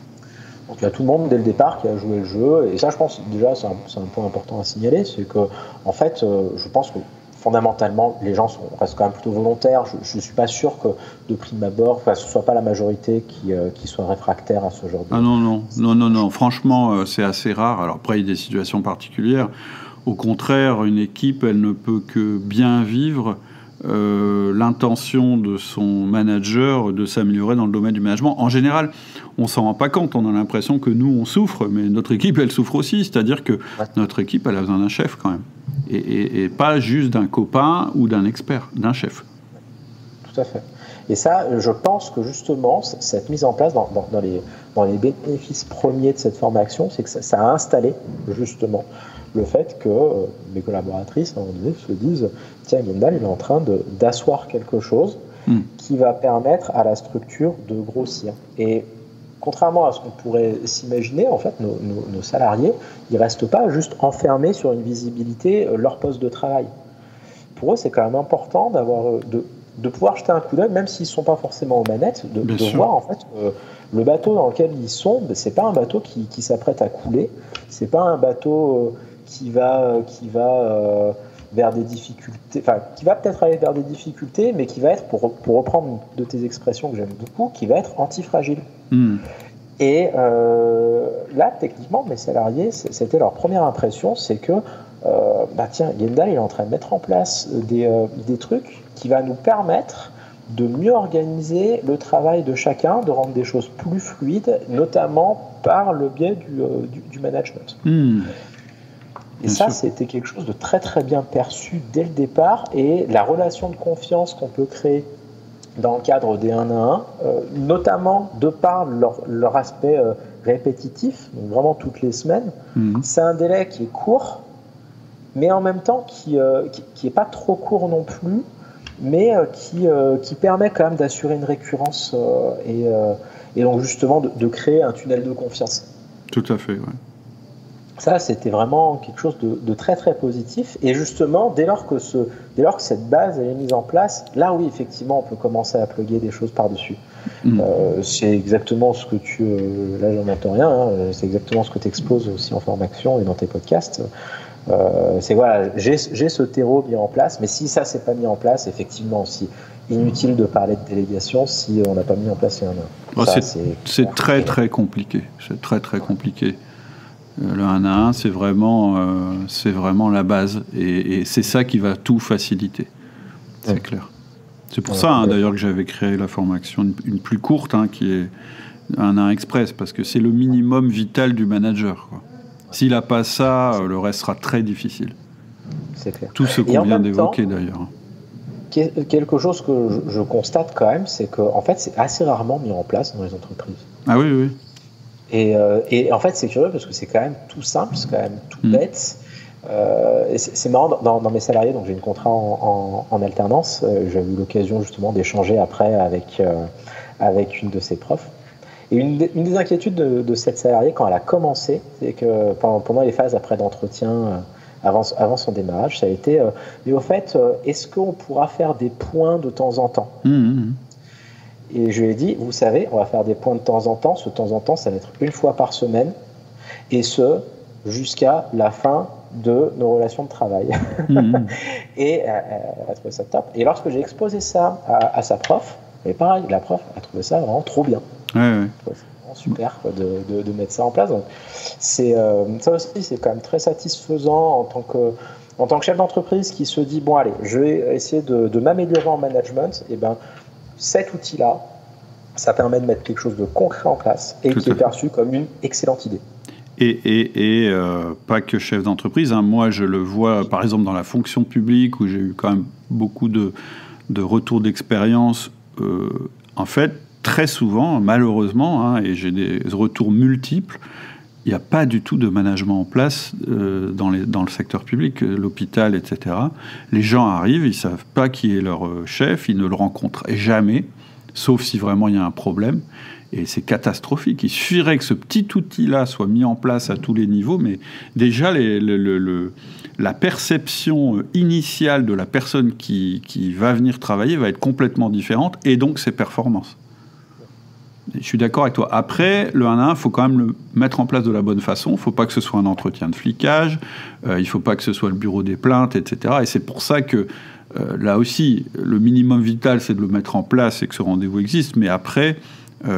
Donc il y a tout le monde dès le départ qui a joué le jeu, et ça je pense déjà c'est un point important à signaler, c'est que en fait je pense que fondamentalement les gens restent quand même plutôt volontaires. Je ne suis pas sûr que de prime abord, ce ne soit pas la majorité qui soit réfractaire à ce genre de... Ah non, franchement c'est assez rare. Alors après il y a des situations particulières, au contraire une équipe elle ne peut que bien vivre l'intention de son manager de s'améliorer dans le domaine du management. En général, on s'en rend pas compte, on a l'impression que nous on souffre, mais notre équipe elle souffre aussi, c'est-à-dire que notre équipe elle a besoin d'un chef quand même, et pas juste d'un copain ou d'un expert, d'un chef. Tout à fait. Et ça, je pense que justement, cette mise en place dans les bénéfices premiers de cette formation, c'est que ça a installé justement le fait que mes collaboratrices, à un moment donné, se disent « Tiens, Yendal, il est en train d'asseoir quelque chose qui va permettre à la structure de grossir. » Et contrairement à ce qu'on pourrait s'imaginer, en fait, nos salariés, ils ne restent pas juste enfermés sur une visibilité, leur poste de travail. Pour eux, c'est quand même important de pouvoir jeter un coup d'œil, même s'ils ne sont pas forcément aux manettes, de voir en fait le bateau dans lequel ils sont, c'est pas un bateau qui s'apprête à couler, c'est pas un bateau qui va vers des difficultés, enfin qui va peut-être aller vers des difficultés, mais qui va être, pour reprendre une de tes expressions que j'aime beaucoup, qui va être antifragile. Et là, techniquement, mes salariés, c'était leur première impression, c'est que tiens, Yendal, il est en train de mettre en place des trucs qui va nous permettre de mieux organiser le travail de chacun, de rendre des choses plus fluides, notamment par le biais du management. Et ça, c'était quelque chose de très très bien perçu dès le départ, et la relation de confiance qu'on peut créer dans le cadre des 1 à 1, notamment de par leur aspect répétitif, donc vraiment toutes les semaines, c'est un délai qui est court, mais en même temps qui est pas trop court non plus, mais qui permet quand même d'assurer une récurrence et donc justement de créer un tunnel de confiance. Tout à fait, ouais. Ça, c'était vraiment quelque chose de très très positif. Et justement, dès lors que cette base est mise en place, là oui, effectivement, on peut commencer à plugger des choses par-dessus. C'est exactement ce que là, j'en entends rien, hein, c'est exactement ce que tu exposes aussi en formation et dans tes podcasts. C'est voilà, j'ai ce terreau mis en place, mais si ça c'est pas mis en place, effectivement, aussi inutile de parler de délégation si on n'a pas mis en place un. C'est très très compliqué. C'est très très compliqué. Le 1 à 1, c'est vraiment la base, et c'est ça qui va tout faciliter. C'est clair. C'est pour ça, d'ailleurs, que j'avais créé la formation une plus courte, qui est 1 à 1 express, parce que c'est le minimum vital du manager, quoi. S'il n'a pas ça, le reste sera très difficile. C'est clair. Tout ce qu'on vient d'évoquer, d'ailleurs. Quelque chose que je constate quand même, c'est qu'en fait, c'est assez rarement mis en place dans les entreprises. Ah oui, oui. Et en fait, c'est curieux parce que c'est quand même tout simple, c'est quand même tout bête. Et c'est marrant, dans mes salariés, donc j'ai une contrat en alternance, j'ai eu l'occasion justement d'échanger après avec une de ses profs. Et une des inquiétudes de cette salariée quand elle a commencé, c'est que pendant les phases après d'entretien, avant son démarrage, ça a été mais au fait, est-ce qu'on pourra faire des points de temps en temps? Et je lui ai dit, vous savez, on va faire des points de temps en temps. Ce temps en temps, ça va être 1 fois par semaine, et ce, jusqu'à la fin de nos relations de travail. Et elle a trouvé ça top. Et lorsque j'ai exposé ça à sa prof, et pareil, la prof a trouvé ça vraiment trop bien. Ouais. C'est vraiment super quoi, de mettre ça en place. Donc, ça aussi, c'est quand même très satisfaisant en tant que chef d'entreprise qui se dit, bon allez, je vais essayer de m'améliorer en management. Et ben, cet outil-là, ça permet de mettre quelque chose de concret en place et qui est perçu comme une excellente idée. Et pas que chef d'entreprise. Hein. Moi, je le vois, par exemple, dans la fonction publique, où j'ai eu quand même beaucoup de retours d'expérience. En fait, très souvent, malheureusement, hein, et j'ai des retours multiples, il n'y a pas du tout de management en place dans le secteur public, l'hôpital, etc. Les gens arrivent, ils ne savent pas qui est leur chef, ils ne le rencontrent jamais, sauf si vraiment il y a un problème. Et c'est catastrophique. Il suffirait que ce petit outil-là soit mis en place à tous les niveaux, mais déjà, la perception initiale de la personne qui va venir travailler va être complètement différente, et donc ses performances. Et je suis d'accord avec toi. Après, le 1 à 1, il faut quand même le mettre en place de la bonne façon. Il ne faut pas que ce soit un entretien de flicage, il ne faut pas que ce soit le bureau des plaintes, etc. Et c'est pour ça que, là aussi, le minimum vital, c'est de le mettre en place et que ce rendez-vous existe, mais après...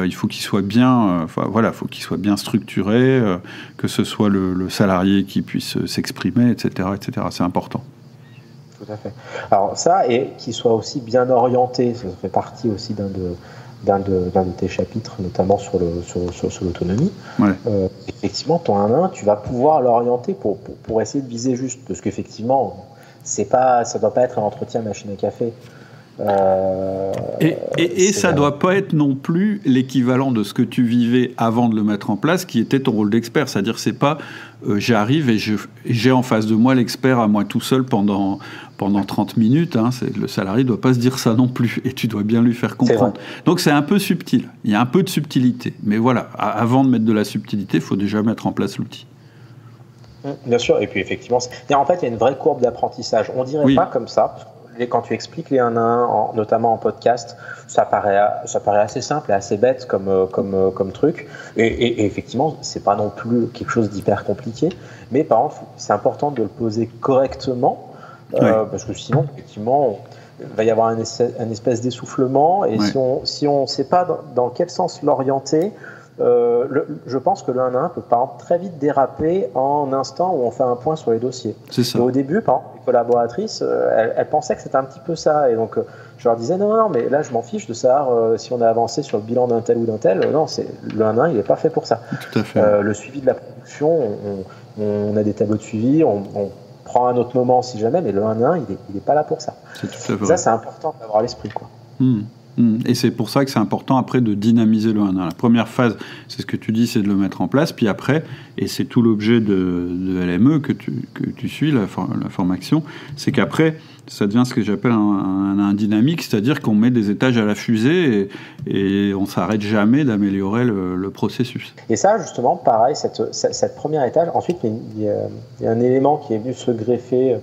il faut qu'il soit bien, faut qu'il soit bien structuré, que ce soit le salarié qui puisse s'exprimer, etc., etc. C'est important. Tout à fait. Alors ça, et qu'il soit aussi bien orienté, ça fait partie aussi d'un de tes chapitres, notamment sur l'autonomie. Ouais. Effectivement, ton 1-1, tu vas pouvoir l'orienter pour essayer de viser juste, parce qu'effectivement, ça ne doit pas être un entretien machine à café. Et ça ne doit pas être non plus l'équivalent de ce que tu vivais avant de le mettre en place, qui était ton rôle d'expert. C'est-à-dire que c'est pas j'arrive et j'ai en face de moi l'expert à moi tout seul pendant 30 minutes. Hein. Le salarié ne doit pas se dire ça non plus, et tu dois bien lui faire comprendre. Donc c'est un peu subtil, il y a un peu de subtilité. Mais voilà, avant de mettre de la subtilité, il faut déjà mettre en place l'outil. Bien sûr, et puis effectivement, en fait, il y a une vraie courbe d'apprentissage. On dirait pas comme ça. Quand tu expliques les 1 à 1, notamment en podcast, ça paraît assez simple et assez bête comme truc. Et effectivement, c'est pas non plus quelque chose d'hyper compliqué. Mais par contre, c'est important de le poser correctement, parce que sinon, effectivement, il va y avoir un espèce d'essoufflement. Et si on sait pas dans quel sens l'orienter, je pense que le 1 à 1 peut par exemple très vite déraper en instant où on fait un point sur les dossiers. C'est ça. Et au début, par exemple, les collaboratrices, elles pensaient que c'était un petit peu ça. Et donc, je leur disais non, mais là, je m'en fiche de savoir si on a avancé sur le bilan d'un tel ou d'un tel. Non, le 1 à 1, il n'est pas fait pour ça. Tout à fait. Le suivi de la production, on a des tableaux de suivi, on prend un autre moment si jamais, mais le 1 à 1, il n'est pas là pour ça. C'est tout à fait. Ça, c'est important d'avoir à l'esprit, quoi. Et c'est pour ça que c'est important après de dynamiser le 1 à 1. La première phase, c'est ce que tu dis, c'est de le mettre en place. Puis après, et c'est tout l'objet de LME que tu suis, la formation, c'est qu'après, ça devient ce que j'appelle un dynamique, c'est-à-dire qu'on met des étages à la fusée et on ne s'arrête jamais d'améliorer le processus. Et ça, justement, pareil, cette première étage, ensuite, il y a un élément qui est venu se greffer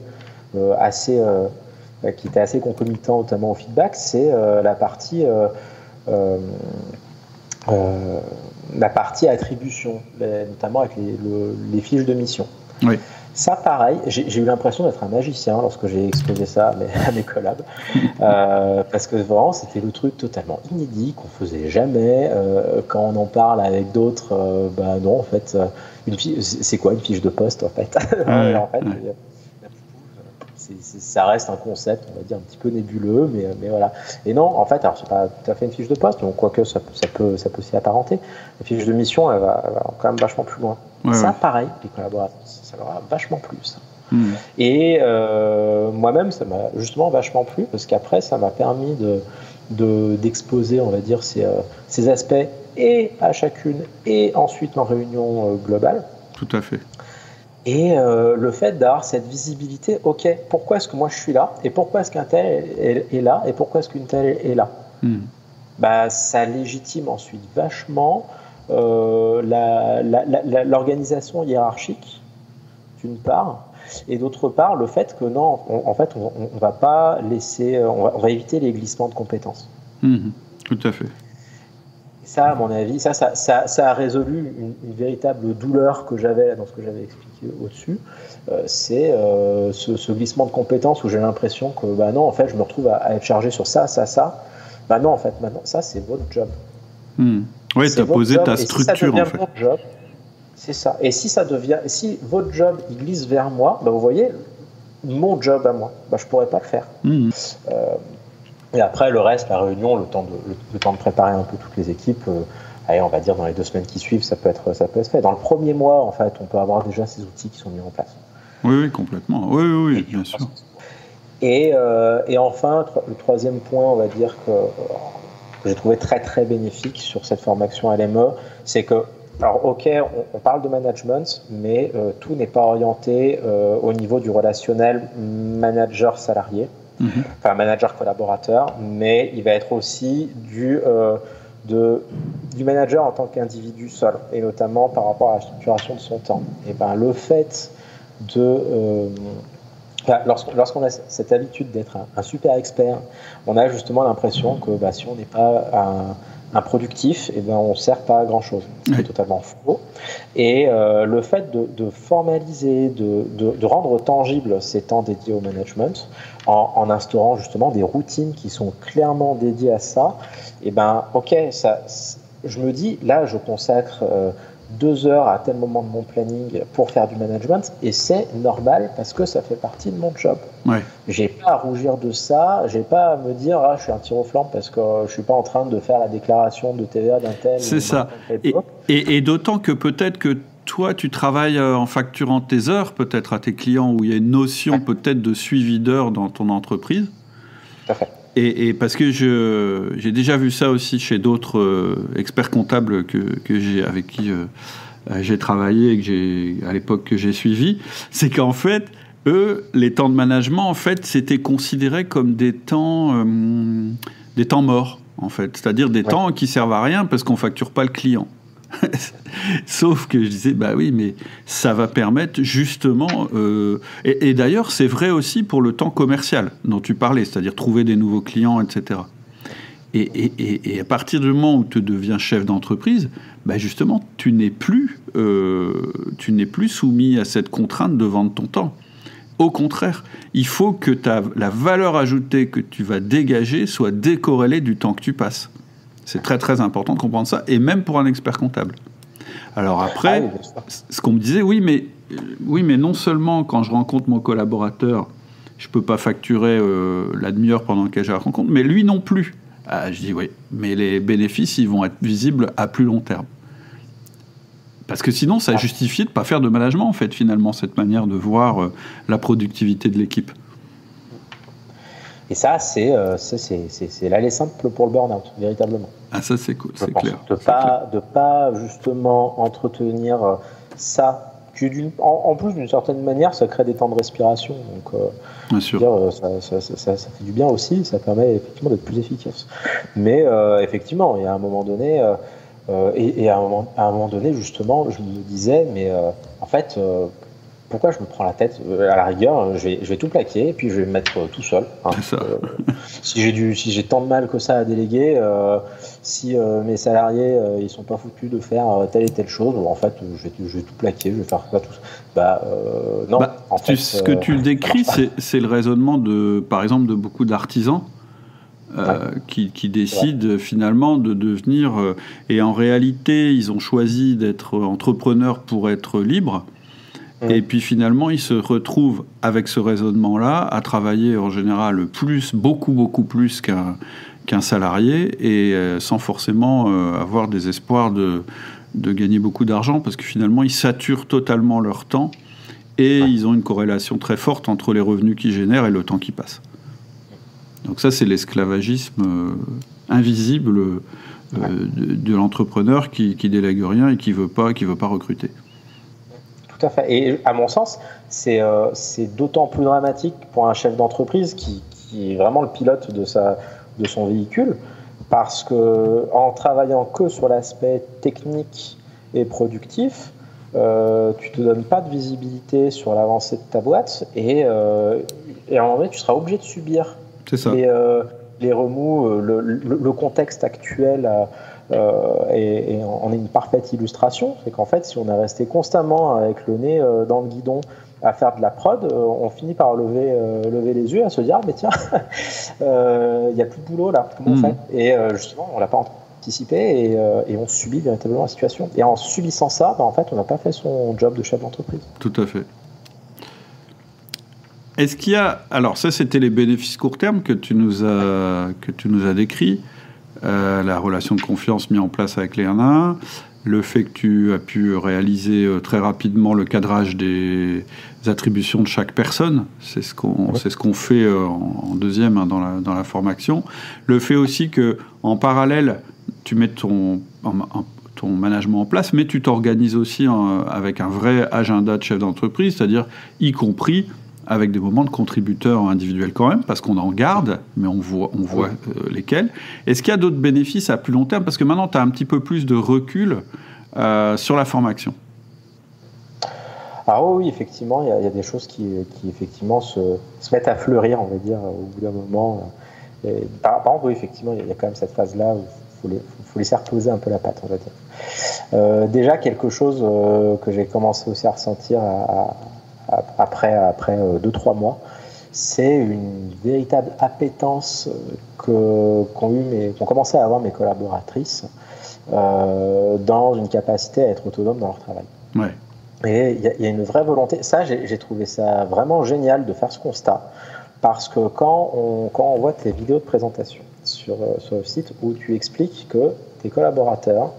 qui était assez concomitant notamment au feedback, c'est la partie attribution, notamment avec les fiches de mission. Oui. Ça, pareil, j'ai eu l'impression d'être un magicien lorsque j'ai exposé ça à mes collabs, parce que vraiment, c'était le truc totalement inédit qu'on faisait jamais. Quand on en parle avec d'autres, non, en fait, c'est quoi une fiche de poste, en fait? Ça reste un concept, on va dire, un petit peu nébuleux, mais voilà. Et non, en fait, alors c'est pas tout à fait une fiche de poste, donc quoique ça peut s'y apparenter. La fiche de mission, elle va quand même vachement plus loin. Pareil, les collaborateurs, ça leur a vachement plu, ça. Et moi-même, ça m'a justement vachement plu, parce qu'après, ça m'a permis d'exposer, on va dire, ces aspects, et à chacune, et ensuite en réunion globale. Tout à fait. Et le fait d'avoir cette visibilité, ok, pourquoi est-ce que moi je suis là, et pourquoi est-ce qu'un tel est là, et pourquoi est-ce qu'une telle est là, ça légitime ensuite vachement l'organisation hiérarchique, d'une part, et d'autre part, le fait que non, en fait, on va pas laisser, on va éviter les glissements de compétences. Tout à fait. Ça, à mon avis, ça a résolu une véritable douleur que j'avais dans ce que j'avais expliqué au-dessus. C'est ce glissement de compétences où j'ai l'impression que, non, en fait, je me retrouve à être chargé sur ça. Non, en fait, maintenant, ça, c'est votre job. Oui, tu as posé ta structure, en fait. Mon job, c'est ça. Et si votre job il glisse vers moi, vous voyez, mon job à moi, je pourrais pas le faire. Et après, le reste, la réunion, le temps de préparer un peu toutes les équipes, allez, on va dire dans les 2 semaines qui suivent, ça peut être fait. Dans le premier mois, en fait, on peut avoir déjà ces outils qui sont mis en place. Oui, complètement. Oui, bien sûr. Et enfin, le troisième point, on va dire que j'ai trouvé très très bénéfique sur cette formation LME, c'est que, alors ok, on parle de management, mais tout n'est pas orienté au niveau du relationnel manager-salarié, enfin manager-collaborateur, mais il va être aussi du manager en tant qu'individu seul, et notamment par rapport à la structuration de son temps. Et le fait de... lorsqu'on a cette habitude d'être un super expert, on a justement l'impression que si on n'est pas un productif, on ne sert pas à grand-chose. C'est totalement faux. Et le fait de formaliser, de rendre tangible ces temps dédiés au management, en instaurant justement des routines qui sont clairement dédiées à ça, ok, je me dis, là, je consacre 2 heures à tel moment de mon planning pour faire du management, et c'est normal parce que ça fait partie de mon job. J'ai pas à rougir de ça, j'ai pas à me dire je suis un tir au flanc parce que je suis pas en train de faire la déclaration de TVA d'un tel. C'est ça. Et d'autant que peut-être que toi tu travailles en facturant tes heures peut-être à tes clients, où il y a une notion peut-être de suivi d'heures dans ton entreprise. Tout à fait. Et parce que j'ai déjà vu ça aussi chez d'autres experts comptables avec qui j'ai travaillé et à l'époque que j'ai suivi, c'est qu'en fait, eux, les temps de management, en fait, c'était considéré comme des temps morts, en fait. C'est-à-dire des temps qui servent à rien parce qu'on facture pas le client. Sauf que je disais, oui, mais ça va permettre justement... et d'ailleurs, c'est vrai aussi pour le temps commercial dont tu parlais, c'est-à-dire trouver des nouveaux clients, etc. Et à partir du moment où tu deviens chef d'entreprise, justement, tu n'es plus soumis à cette contrainte de vendre ton temps. Au contraire, il faut que la valeur ajoutée que tu vas dégager soit décorrélée du temps que tu passes. C'est très très important de comprendre ça, et même pour un expert comptable. Alors après, ce qu'on me disait, oui, mais non seulement quand je rencontre mon collaborateur, je ne peux pas facturer la demi-heure pendant laquelle je la rencontre, mais lui non plus. Je dis oui, mais les bénéfices, ils vont être visibles à plus long terme. Parce que sinon, ça justifie de ne pas faire de management, en fait, finalement, cette manière de voir la productivité de l'équipe. Et ça, c'est l'aller simple pour le burn-out, véritablement. Ah, ça, c'est cool, c'est clair. De pas justement entretenir ça. En plus, d'une certaine manière, ça crée des temps de respiration. Donc, bien sûr. Ça fait du bien aussi, ça permet effectivement d'être plus efficace. Mais effectivement, il y a un moment donné... à un moment donné, justement, je me disais, mais en fait, pourquoi je me prends la tête ? À la rigueur, je vais tout plaquer et puis je vais me mettre tout seul. C'est ça. Si j'ai tant de mal que ça à déléguer, si mes salariés ils sont pas foutus de faire telle et telle chose, en fait, je vais tout plaquer, je vais faire ça tout ça. Non. En fait, ce que tu décris, c'est le raisonnement par exemple, de beaucoup d'artisans. Qui décident finalement de devenir... et en réalité, ils ont choisi d'être entrepreneurs pour être libres. Et puis finalement, ils se retrouvent avec ce raisonnement-là à travailler en général beaucoup plus qu'un salarié, et sans forcément avoir des espoirs de gagner beaucoup d'argent, parce que finalement, ils saturent totalement leur temps et ils ont une corrélation très forte entre les revenus qu'ils génèrent et le temps qui passe. Donc ça, c'est l'esclavagisme invisible de l'entrepreneur qui délègue rien et qui veut pas recruter. Tout à fait. Et à mon sens, c'est d'autant plus dramatique pour un chef d'entreprise qui est vraiment le pilote de son véhicule, parce que en travaillant que sur l'aspect technique et productif, tu te donnes pas de visibilité sur l'avancée de ta boîte, et à un moment donné, tu seras obligé de subir. C'est ça. Les remous, le contexte actuel et on est une parfaite illustration. C'est qu'en fait, si on est resté constamment avec le nez dans le guidon à faire de la prod, on finit par lever les yeux, à se dire mais tiens, il n'y a plus de boulot là, comment on fait ? Et justement, on l'a pas anticiper et on subit véritablement la situation. Et en subissant ça, en fait, on n'a pas fait son job de chef d'entreprise. Tout à fait. Est-ce qu'il y a... Alors ça, c'était les bénéfices court terme que tu nous as décrits. La relation de confiance mise en place avec les 1 à 1. Le fait que tu as pu réaliser très rapidement le cadrage des attributions de chaque personne, c'est ce qu'on fait en deuxième dans la formation. Le fait aussi qu'en parallèle, tu mets ton management en place, mais tu t'organises aussi avec un vrai agenda de chef d'entreprise, c'est-à-dire y compris avec des moments de contributeurs individuels quand même, parce qu'on en garde, mais on voit lesquels. Est-ce qu'il y a d'autres bénéfices à plus long terme? Parce que maintenant, tu as un petit peu plus de recul sur la formation. Alors oui, effectivement, il y a des choses qui effectivement se mettent à fleurir, on va dire, au bout d'un moment. Par exemple, oui, effectivement, il y a quand même cette phase-là où il faut laisser reposer un peu la patte, on va dire. Déjà, quelque chose que j'ai commencé aussi à ressentir après 2-3 mois, c'est une véritable appétence qu'ont commencé à avoir mes collaboratrices dans une capacité à être autonomes dans leur travail. Ouais. Et il y a une vraie volonté. Ça, j'ai trouvé ça vraiment génial de faire ce constat, parce que quand on voit tes vidéos de présentation sur le site où tu expliques que tes collaborateurs,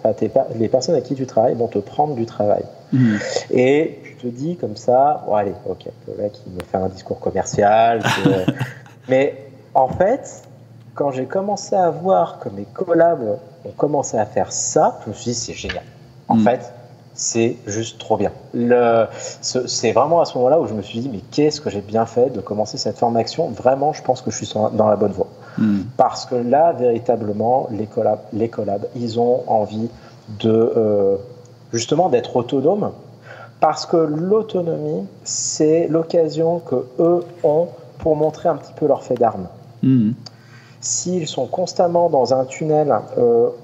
les personnes avec qui tu travailles vont te prendre du travail. Mmh. Et tu te dis comme ça, bon, allez, ok, le mec il me fait un discours commercial. Mais en fait, quand j'ai commencé à voir que mes collabs ont commencé à faire ça, je me suis dit c'est génial. En fait, c'est juste trop bien. C'est vraiment à ce moment-là où je me suis dit mais qu'est-ce que j'ai bien fait de commencer cette formation. Vraiment, je pense que je suis dans la bonne voie. Parce que là, véritablement, les collabs, ils ont envie justement d'être autonomes, parce que l'autonomie, c'est l'occasion que eux ont pour montrer un petit peu leur fait d'armes. S'ils sont constamment dans un tunnel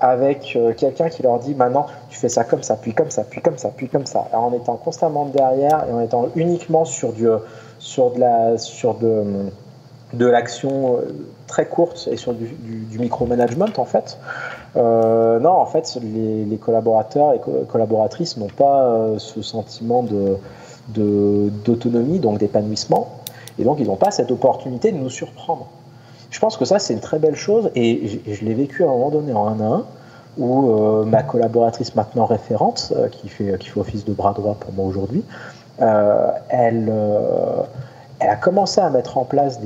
avec quelqu'un qui leur dit maintenant tu fais ça comme ça, puis comme ça, puis comme ça, puis comme ça, en étant constamment derrière et en étant uniquement sur de l'action très courte et sur du micromanagement en fait. Non, en fait, les collaborateurs et collaboratrices n'ont pas ce sentiment d'autonomie, donc d'épanouissement, et donc ils n'ont pas cette opportunité de nous surprendre. Je pense que ça, c'est une très belle chose, et je l'ai vécu à un moment donné en 1 à 1, où ma collaboratrice maintenant référente, qui fait office de bras droit pour moi aujourd'hui, elle a commencé à mettre en place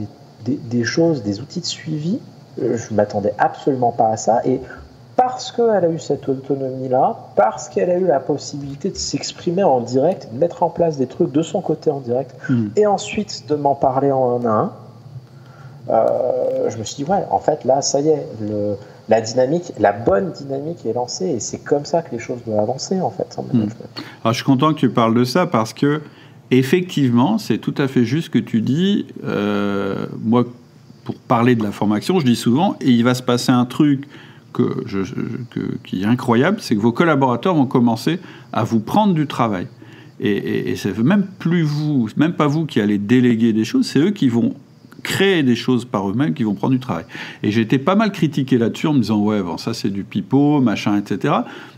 des choses, des outils de suivi. Je ne m'attendais absolument pas à ça, et parce qu'elle a eu cette autonomie-là, parce qu'elle a eu la possibilité de s'exprimer en direct, de mettre en place des trucs de son côté en direct, et ensuite de m'en parler en 1 à 1, je me suis dit, ouais, en fait, là, ça y est, la bonne dynamique est lancée, et c'est comme ça que les choses doivent avancer, en fait. Alors, je suis content que tu parles de ça, parce que, effectivement, c'est tout à fait juste ce que tu dis. Moi, pour parler de la formation, je dis souvent, et il va se passer un truc qui est incroyable, c'est que vos collaborateurs vont commencer à vous prendre du travail. Et c'est même pas vous qui allez déléguer des choses, c'est eux qui vont créer des choses par eux-mêmes, qui vont prendre du travail. Et j'ai été pas mal critiqué là-dessus en me disant ouais, bon, ça c'est du pipeau, machin, etc.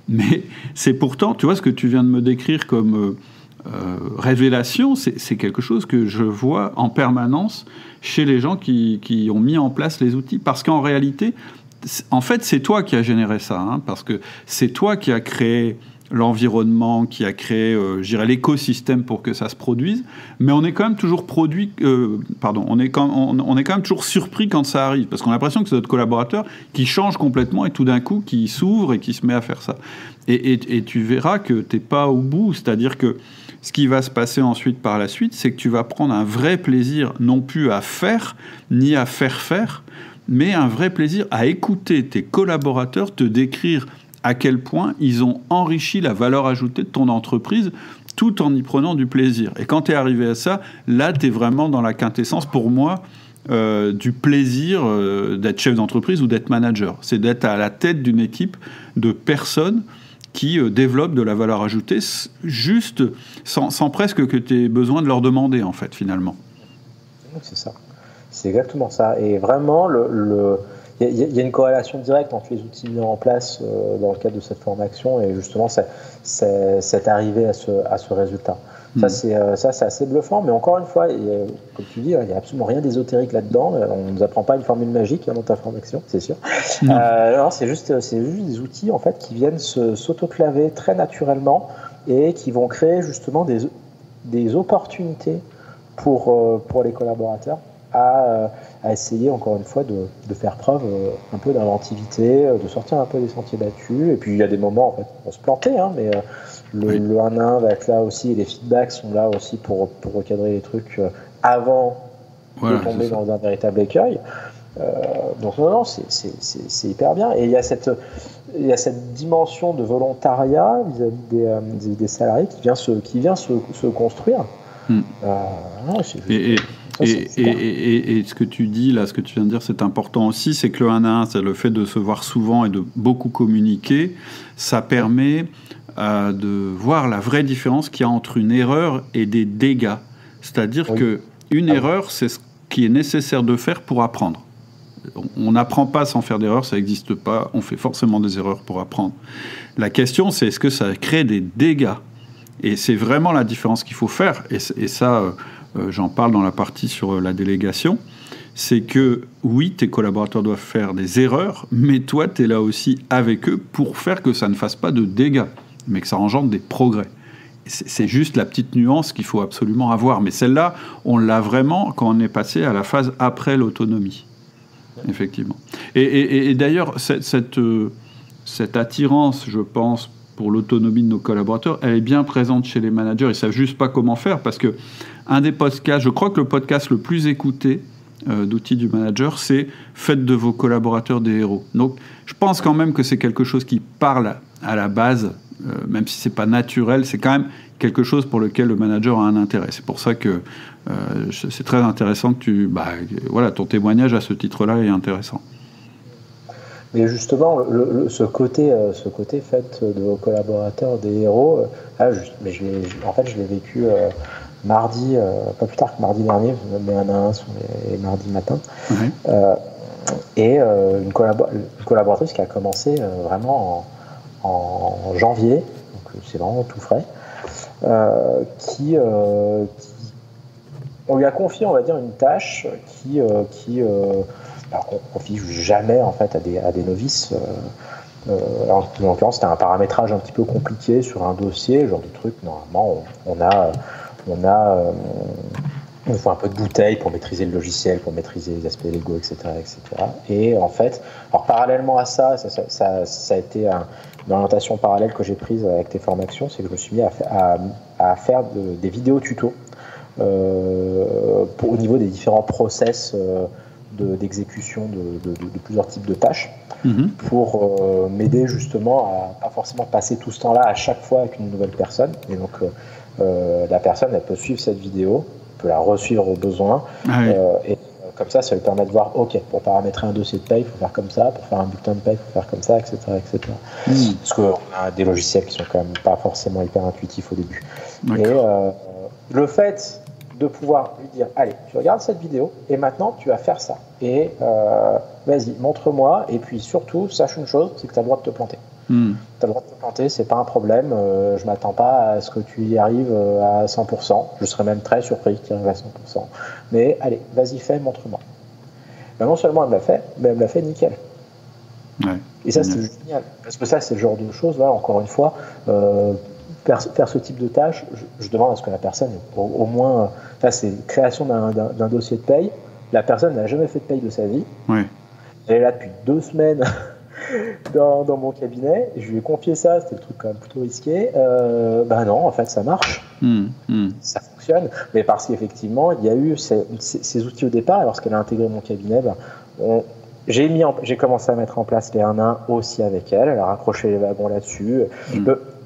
Mais c'est pourtant, tu vois, ce que tu viens de me décrire comme révélation, c'est quelque chose que je vois en permanence chez les gens qui ont mis en place les outils. Parce qu'en réalité, en fait, c'est toi qui as généré ça, hein, parce que c'est toi qui as créé l'environnement, qui a créé, je dirais, l'écosystème pour que ça se produise, mais on est quand même toujours on est quand même toujours surpris quand ça arrive, parce qu'on a l'impression que c'est notre collaborateur qui change complètement et tout d'un coup qui s'ouvre et qui se met à faire ça. Et tu verras que t'es pas au bout, c'est-à-dire que ce qui va se passer ensuite par la suite, c'est que tu vas prendre un vrai plaisir, non plus à faire, ni à faire, mais un vrai plaisir à écouter tes collaborateurs te décrire à quel point ils ont enrichi la valeur ajoutée de ton entreprise tout en y prenant du plaisir. Et quand tu es arrivé à ça, là, tu es vraiment dans la quintessence, pour moi, du plaisir d'être chef d'entreprise ou d'être manager. C'est d'être à la tête d'une équipe de personnes qui développent de la valeur ajoutée juste sans presque que tu aies besoin de leur demander, en fait, finalement. C'est ça. C'est exactement ça. Et vraiment, il y a une corrélation directe entre les outils mis en place dans le cadre de cette formation et justement cette arrivée à ce résultat. Ça, c'est assez bluffant, mais encore une fois, comme tu dis, il n'y a absolument rien d'ésotérique là-dedans. On ne nous apprend pas une formule magique dans ta formation, c'est sûr. Non, c'est juste des outils en fait, qui viennent s'autoclaver très naturellement et qui vont créer justement des opportunités pour les collaborateurs à essayer, encore une fois, de faire preuve un peu d'inventivité, de sortir un peu des sentiers battus. Et puis, il y a des moments, en fait, on se planter, mais le 1-1 va être là aussi, et les feedbacks sont là aussi pour recadrer les trucs avant de tomber dans un véritable écueil. Donc, non, c'est hyper bien. Et il y a cette dimension de volontariat vis-à-vis des salariés qui vient se construire. Et ce que tu dis là, ce que tu viens de dire, c'est important aussi, c'est que le 1 à 1, c'est le fait de se voir souvent et de beaucoup communiquer, ça permet de voir la vraie différence qu'il y a entre une erreur et des dégâts. C'est-à-dire qu'une erreur, c'est ce qui est nécessaire de faire pour apprendre. On n'apprend pas sans faire d'erreurs, ça n'existe pas, on fait forcément des erreurs pour apprendre. La question, c'est est-ce que ça crée des dégâts ? Et c'est vraiment la différence qu'il faut faire, et ça, j'en parle dans la partie sur la délégation, c'est que oui, tes collaborateurs doivent faire des erreurs, mais toi, tu es là aussi avec eux pour faire que ça ne fasse pas de dégâts, mais que ça engendre des progrès. C'est juste la petite nuance qu'il faut absolument avoir, mais celle-là, on l'a vraiment quand on est passé à la phase après l'autonomie, effectivement. Et d'ailleurs, cette attirance, je pense, pour l'autonomie de nos collaborateurs, elle est bien présente chez les managers. Ils ne savent juste pas comment faire parce que un des podcasts, je crois que le podcast le plus écouté d'Outils du Manager, c'est « Faites de vos collaborateurs des héros ». Donc, je pense quand même que c'est quelque chose qui parle à la base, même si ce n'est pas naturel, c'est quand même quelque chose pour lequel le manager a un intérêt. C'est pour ça que c'est très intéressant que ton témoignage à ce titre-là est intéressant. Mais justement, ce côté fait de vos collaborateurs des héros, je l'ai vécu mardi, pas plus tard que mardi dernier, les 1 à 1 sont les mardis matin, et une collaboratrice qui a commencé vraiment en janvier, donc c'est vraiment tout frais, qui on lui a confié, on va dire, une tâche qui alors qu'on ne confie jamais en fait à des novices. En l'occurrence, c'était un paramétrage un petit peu compliqué sur un dossier, genre de truc. Normalement, on faut un peu de bouteille pour maîtriser le logiciel, pour maîtriser les aspects légaux, etc., etc. Et en fait, alors parallèlement à ça a été une orientation parallèle que j'ai prise avec tes formations, c'est que je me suis mis à faire des vidéos tutos au niveau des différents process d'exécution de plusieurs types de tâches pour m'aider justement à pas forcément passer tout ce temps-là à chaque fois avec une nouvelle personne. Et donc la personne, elle peut suivre cette vidéo, peut la resuivre au besoin, et comme ça lui permet de voir, ok, pour paramétrer un dossier de paye, il faut faire comme ça, pour faire un bulletin de paye, il faut faire comme ça, etc. etc. Parce qu'on a des logiciels qui sont quand même pas forcément hyper intuitifs au début. Et le fait de pouvoir lui dire, allez, tu regardes cette vidéo et maintenant tu vas faire ça. Et vas-y, montre-moi. Et puis surtout, sache une chose, c'est que tu as le droit de te planter. Tu as le droit de te planter, c'est pas un problème. Je m'attends pas à ce que tu y arrives à 100%. Je serais même très surpris que tu y arrives à 100%. Mais allez, vas-y, fais, montre-moi. Ben, non seulement elle me l'a fait, mais elle me l'a fait nickel. Et ça, c'est génial. Parce que ça, c'est le genre de choses, là, encore une fois, faire ce type de tâche, je demande à ce que la personne, au moins, là, c'est création d'un dossier de paye. La personne n'a jamais fait de paye de sa vie. Elle est là depuis 2 semaines dans mon cabinet. Je lui ai confié ça, c'était le truc quand même plutôt risqué. Non, en fait, ça marche. Ça fonctionne. Mais parce qu'effectivement, il y a eu ces outils au départ. Et lorsqu'elle a intégré mon cabinet, j'ai commencé à mettre en place les 1 à 1 aussi avec elle. Elle a raccroché les wagons là-dessus.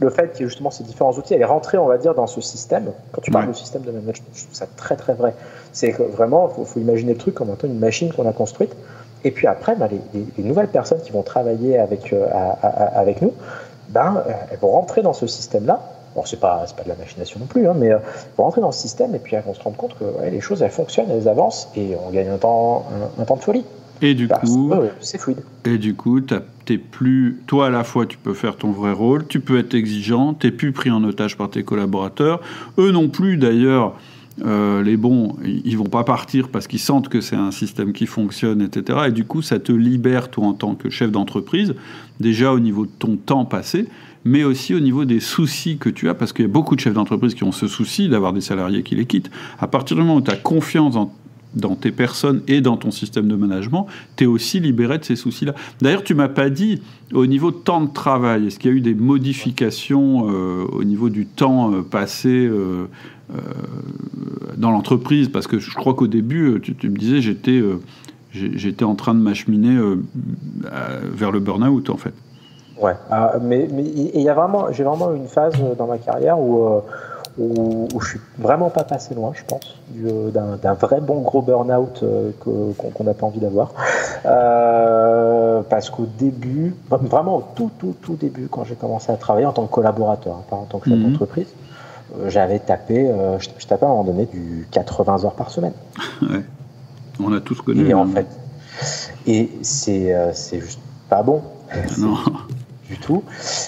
Le fait qu'il y ait justement ces différents outils, elle est rentrée, on va dire, dans ce système. Quand tu parles de système de management, je trouve ça très très vrai. C'est que vraiment, il faut imaginer le truc comme étant une machine qu'on a construite. Et puis après, les nouvelles personnes qui vont travailler avec nous, elles vont rentrer dans ce système-là. Bon, c'est pas de la machination non plus, mais elles vont rentrer dans ce système et puis elles vont se rendre compte que les choses, elles fonctionnent, elles avancent et on gagne un temps de folie. Et du coup, c'est fluide. Et du coup, t'es plus... Toi, à la fois, tu peux faire ton vrai rôle, tu peux être exigeant, t'es plus pris en otage par tes collaborateurs. Eux non plus, d'ailleurs, les bons, ils vont pas partir parce qu'ils sentent que c'est un système qui fonctionne, etc. Et du coup, ça te libère, toi, en tant que chef d'entreprise, déjà au niveau de ton temps passé, mais aussi au niveau des soucis que tu as, parce qu'il y a beaucoup de chefs d'entreprise qui ont ce souci d'avoir des salariés qui les quittent. À partir du moment où tu as confiance dans tes personnes et dans ton système de management, tu es aussi libéré de ces soucis-là. D'ailleurs, tu m'as pas dit, au niveau de temps de travail, est-ce qu'il y a eu des modifications au niveau du temps passé dans l'entreprise? Parce que je crois qu'au début, tu me disais, j'étais en train de m'acheminer vers le burn-out, en fait. Ouais, mais j'ai vraiment eu une phase dans ma carrière où je suis vraiment pas passé loin, je pense, d'un vrai bon gros burn-out qu'on n'a pas envie d'avoir. Parce qu'au début, vraiment au tout début, quand j'ai commencé à travailler en tant que collaborateur, pas en tant que chef d'entreprise, j'avais tapé, je tapais à un moment donné du 80 heures par semaine. Ouais. On a tous connu. Et en fait, c'est juste pas bon. Non. Du tout.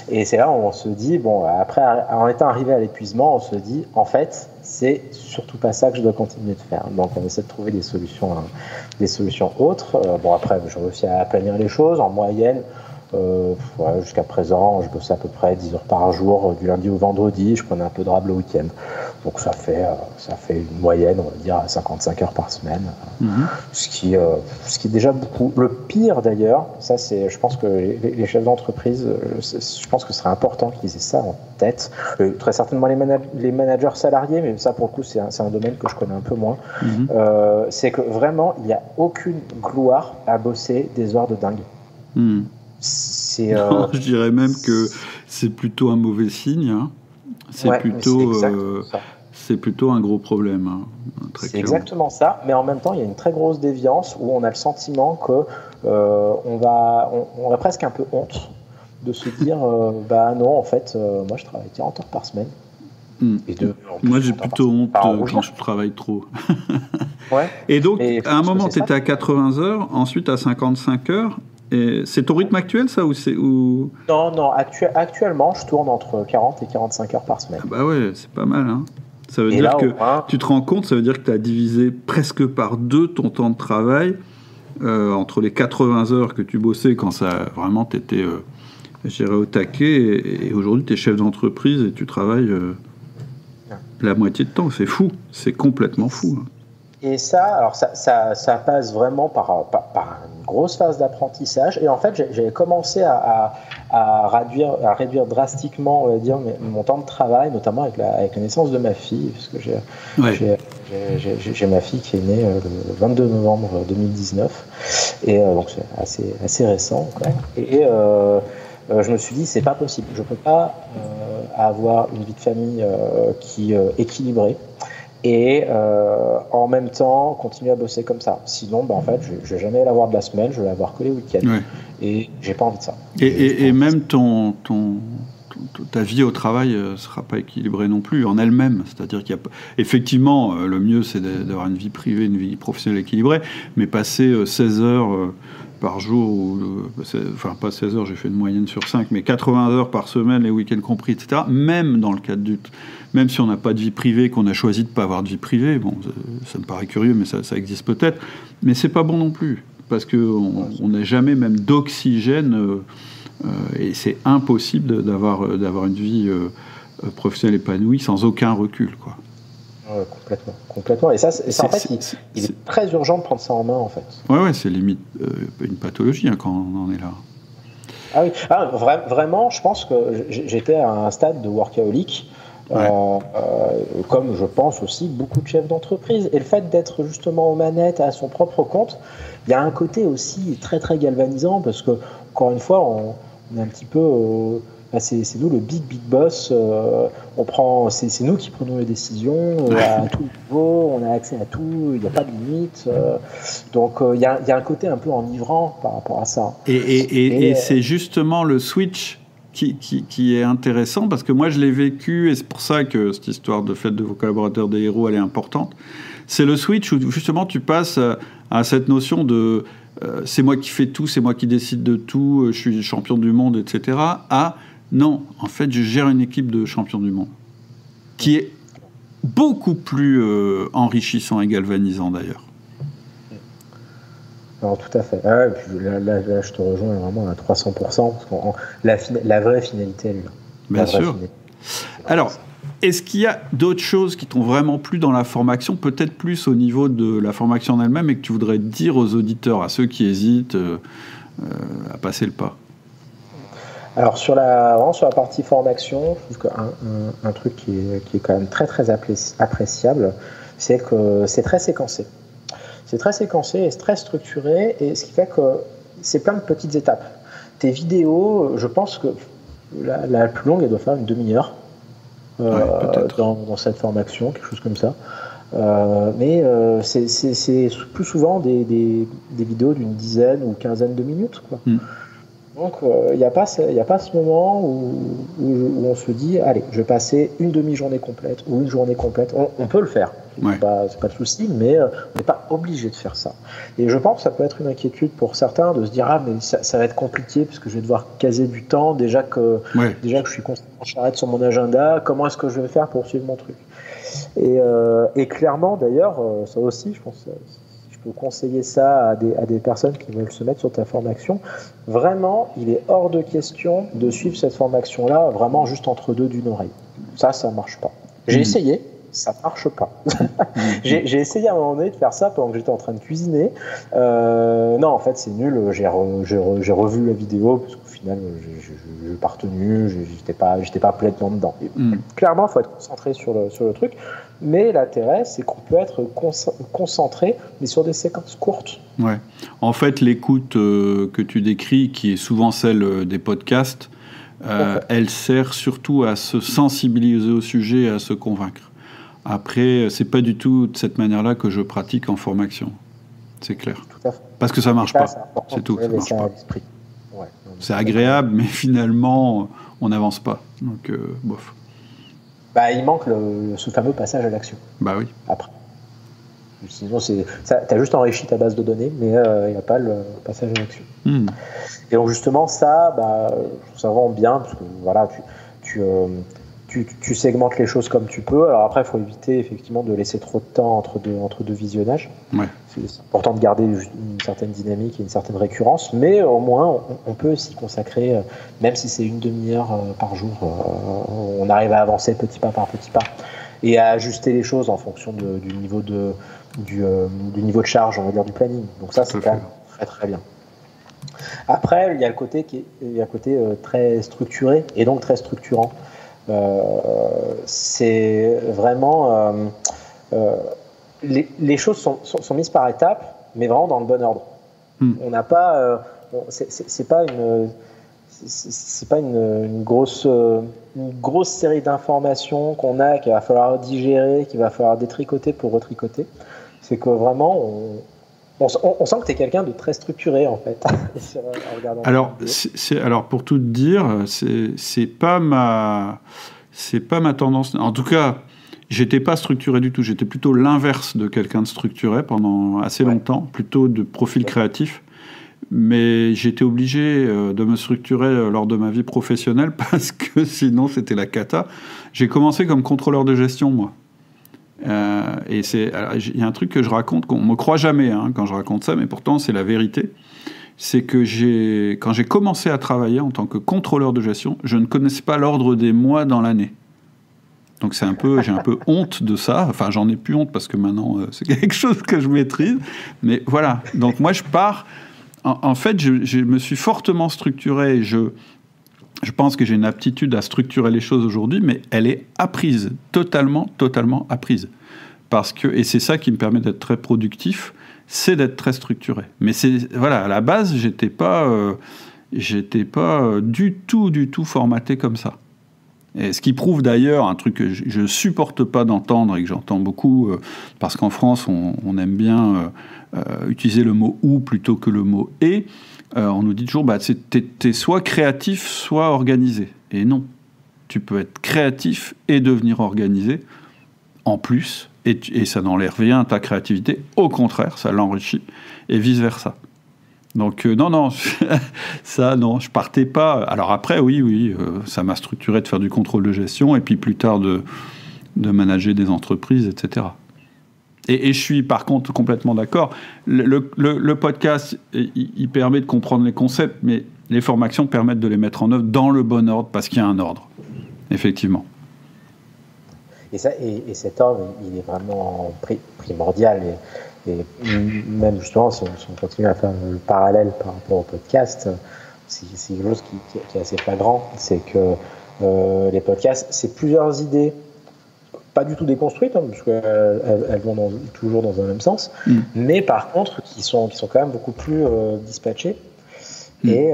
Et c'est là où on se dit, bon, après, en étant arrivé à l'épuisement, on se dit, en fait, c'est surtout pas ça que je dois continuer de faire. Donc, on essaie de trouver des solutions autres. Bon, après, j'ai réussi à planir les choses. En moyenne, jusqu'à présent, je bossais à peu près 10 heures par jour, du lundi au vendredi. Je prenais un peu de rab le week-end. Donc, ça fait une moyenne, on va dire, à 55 heures par semaine. Ce qui est déjà beaucoup. Le pire, d'ailleurs, ça, c'est, je pense que les chefs d'entreprise, je pense que ce serait important qu'ils aient ça en tête. Très certainement les managers salariés, mais ça, pour le coup, c'est un domaine que je connais un peu moins. C'est que vraiment, il n'y a aucune gloire à bosser des heures de dingue. Non, je dirais même que c'est plutôt un mauvais signe. Hein. C'est plutôt un gros problème. Hein, c'est exactement ça, mais en même temps, il y a une très grosse déviance où on a le sentiment que on aurait presque un peu honte de se dire bah non, en fait, moi je travaille 40 heures par semaine. Moi, j'ai plutôt honte quand je travaille trop. Ouais. Et donc, à un moment, tu étais à 80 heures, ensuite à 55 heures. Et c'est ton rythme actuel, ça, ou... Non, actuellement, je tourne entre 40 et 45 heures par semaine. Ah bah ouais, c'est pas mal, hein. Ça veut dire que tu te rends compte, ça veut dire que tu as divisé presque par 2 ton temps de travail entre les 80 heures que tu bossais quand ça vraiment t'étais au taquet, et aujourd'hui tu es chef d'entreprise et tu travailles la moitié de temps. C'est fou, c'est complètement fou. Et ça passe vraiment par une grosse phase d'apprentissage. Et en fait, j'ai commencé à réduire drastiquement, on va dire, mon temps de travail, notamment avec la naissance de ma fille, parce que j'ai ma fille qui est née le 22 novembre 2019, et donc c'est assez récent, quoi. Et je me suis dit, c'est pas possible. Je peux pas avoir une vie de famille qui est équilibrée. Et en même temps continuer à bosser comme ça. Sinon, en fait, je vais jamais l'avoir de la semaine, je vais l'avoir que les week-ends. Ouais. Et j'ai pas envie de ça. Et même ta vie au travail ne sera pas équilibrée non plus en elle-même. C'est-à-dire qu'il y a effectivement, le mieux c'est d'avoir une vie privée, une vie professionnelle équilibrée, mais passer 16 heures par jour, enfin pas 16 heures, j'ai fait une moyenne sur 5, mais 80 heures par semaine, les week-ends compris, etc. Même dans le cadre même si on n'a pas de vie privée, qu'on a choisi de ne pas avoir de vie privée, bon, ça me paraît curieux, mais ça existe peut-être, mais c'est pas bon non plus, parce qu'on n'a jamais même d'oxygène, et c'est impossible d'avoir une vie professionnelle épanouie sans aucun recul, quoi. Complètement. Et ça, en fait, il est très urgent de prendre ça en main, en fait. Ouais, c'est limite une pathologie quand on en est là. Ah oui, vraiment, je pense que j'étais à un stade de workaholic, comme je pense aussi beaucoup de chefs d'entreprise. Et le fait d'être justement aux manettes à son propre compte, il y a un côté aussi très très galvanisant, parce que, encore une fois, on est un petit peu... c'est nous le big boss, c'est nous qui prenons les décisions à tout niveau, on a accès à tout, il n'y a pas de limite, donc il y a un côté un peu enivrant par rapport à ça. Et c'est justement le switch qui est intéressant, parce que moi je l'ai vécu, et c'est pour ça que cette histoire de fête de vos collaborateurs des héros, elle est importante. C'est le switch où justement tu passes à cette notion de c'est moi qui fais tout, c'est moi qui décide de tout, je suis champion du monde, etc. à non, en fait, je gère une équipe de champions du monde qui est beaucoup plus enrichissant et galvanisant d'ailleurs. Non, tout à fait. Ah, et puis là, je te rejoins vraiment à 300%, parce que la vraie finalité, elle est là. Bien sûr. Alors, est-ce qu'il y a d'autres choses qui t'ont vraiment plu dans la formation, peut-être plus au niveau de la formation en elle-même, et que tu voudrais dire aux auditeurs, à ceux qui hésitent à passer le pas? Alors, sur la partie formation, je trouve qu'un truc qui est quand même très, très appréciable, c'est que c'est très séquencé. C'est très séquencé et c'est très structuré, et ce qui fait que c'est plein de petites étapes. Tes vidéos, je pense que la plus longue, elle doit faire une demi-heure dans cette formation, quelque chose comme ça. Mais c'est plus souvent des vidéos d'une dizaine ou quinzaine de minutes, quoi. Donc, il n'y a pas ce moment où on se dit, allez, je vais passer une demi-journée complète ou une journée complète. On peut le faire, c'est pas le souci, mais on n'est pas obligé de faire ça. Et je pense que ça peut être une inquiétude pour certains de se dire, ah, mais ça va être compliqué parce que je vais devoir caser du temps, déjà que je suis constamment charrette sur mon agenda, comment est-ce que je vais faire pour suivre mon truc? Et clairement, d'ailleurs, ça aussi, je pense... Je peux conseiller ça à des personnes qui veulent se mettre sur ta formation. Vraiment, il est hors de question de suivre cette formation-là vraiment juste entre deux d'une oreille. Ça marche pas. J'ai essayé, ça marche pas. J'ai essayé à un moment donné de faire ça pendant que j'étais en train de cuisiner. Non, en fait, c'est nul. J'ai revu la vidéo parce qu'au final, je n'ai pas retenu, j'étais pas pleinement dedans. Clairement, il faut être concentré sur le truc. Mais l'intérêt, c'est qu'on peut être concentré, mais sur des séquences courtes. Ouais. En fait, l'écoute que tu décris, qui est souvent celle des podcasts, elle sert surtout à se sensibiliser au sujet et à se convaincre. Après, c'est pas du tout de cette manière-là que je pratique en formation. C'est clair. Tout à fait. Parce que ça marche pas. C'est tout, ça marche pas. Ouais. C'est agréable, mais finalement, on n'avance pas. Donc, bof. Bah, il manque ce fameux passage à l'action. Bah oui. Après. Sinon, t'as juste enrichi ta base de données, mais il n'y a pas le passage à l'action. Et donc, justement, ça, je trouve ça vraiment bien, parce que voilà, tu segmentes les choses comme tu peux. Alors après, il faut éviter effectivement de laisser trop de temps entre deux visionnages. Ouais. C'est important de garder une certaine dynamique et une certaine récurrence, mais au moins, on peut s'y consacrer, même si c'est une demi-heure par jour. On arrive à avancer petit pas par petit pas et à ajuster les choses en fonction du niveau de charge, on va dire, du planning. Donc ça, c'est quand même très très bien. Après, il y a le côté très structuré et donc très structurant. C'est vraiment les choses sont mises par étapes, mais vraiment dans le bon ordre. On n'a pas c'est pas une grosse série d'informations qu'on a, qu'il va falloir digérer, qu'il va falloir détricoter pour retricoter. C'est que vraiment on sent que tu es quelqu'un de très structuré, en fait. Alors, pour tout te dire, c'est pas ma tendance. En tout cas, j'étais pas structuré du tout. J'étais plutôt l'inverse de quelqu'un de structuré pendant assez longtemps, plutôt de profil créatif. Mais j'étais obligé de me structurer lors de ma vie professionnelle parce que sinon, c'était la cata. J'ai commencé comme contrôleur de gestion, moi. Et il y a un truc que je raconte qu'on me croit jamais quand je raconte ça, mais pourtant c'est la vérité. C'est que quand j'ai commencé à travailler en tant que contrôleur de gestion, je ne connaissais pas l'ordre des mois dans l'année. Donc j'ai un peu honte de ça. Enfin, j'en ai plus honte parce que maintenant c'est quelque chose que je maîtrise. Mais voilà. Donc moi je pars. En fait, je me suis fortement structuré. Je pense que j'ai une aptitude à structurer les choses aujourd'hui, mais elle est apprise, totalement apprise. Et c'est ça qui me permet d'être très productif, c'est d'être très structuré. Mais à la base, j'étais pas du tout formaté comme ça. Et ce qui prouve d'ailleurs un truc que je supporte pas d'entendre et que j'entends beaucoup, parce qu'en France, on aime bien utiliser le mot « ou » plutôt que le mot « et ». On nous dit toujours, t'es soit créatif, soit organisé. Et non, tu peux être créatif et devenir organisé en plus, et ça n'enlève rien à ta créativité. Au contraire, ça l'enrichit, et vice-versa. Donc non, ça non, je partais pas. Alors après, oui, ça m'a structuré de faire du contrôle de gestion et puis plus tard de manager des entreprises, etc. Et je suis par contre complètement d'accord. Le podcast, il permet de comprendre les concepts, mais les formations permettent de les mettre en œuvre dans le bon ordre parce qu'il y a un ordre, effectivement. Et cet ordre, il est vraiment primordial. Et même justement, si on continue à faire le parallèle par rapport au podcast, c'est quelque chose qui est assez flagrant. C'est que les podcasts, c'est plusieurs idées, pas du tout déconstruites, parce qu'elles vont toujours dans un même sens, mais par contre, qui sont quand même beaucoup plus dispatchées. Et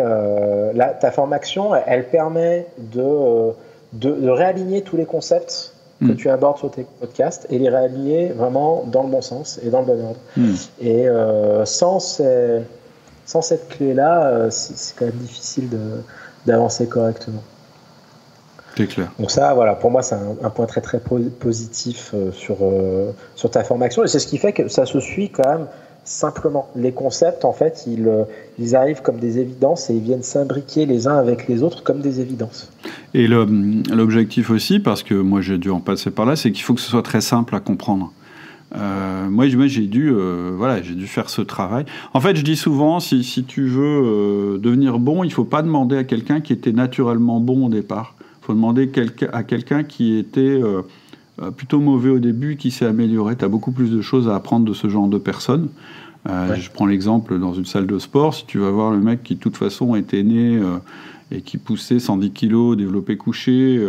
là, ta formation, elle permet de réaligner tous les concepts que tu abordes sur tes podcasts et les réaligner vraiment dans le bon sens et dans le bon ordre. Et sans cette clé-là, c'est quand même difficile d'avancer correctement. C'est clair. Donc ça, voilà, pour moi, c'est un point très très positif sur ta formation. Et c'est ce qui fait que ça se suit quand même simplement. Les concepts, en fait, ils arrivent comme des évidences et ils viennent s'imbriquer les uns avec les autres comme des évidences. Et l'objectif aussi, parce que moi j'ai dû en passer par là, c'est qu'il faut que ce soit très simple à comprendre. Moi j'ai dû faire ce travail. En fait, je dis souvent, si tu veux devenir bon, il ne faut pas demander à quelqu'un qui était naturellement bon au départ. Il faut demander à quelqu'un qui était plutôt mauvais au début, qui s'est amélioré. Tu as beaucoup plus de choses à apprendre de ce genre de personnes. Je prends l'exemple dans une salle de sport. Si tu vas voir le mec qui de toute façon était né et qui poussait 110 kilos, développé couché,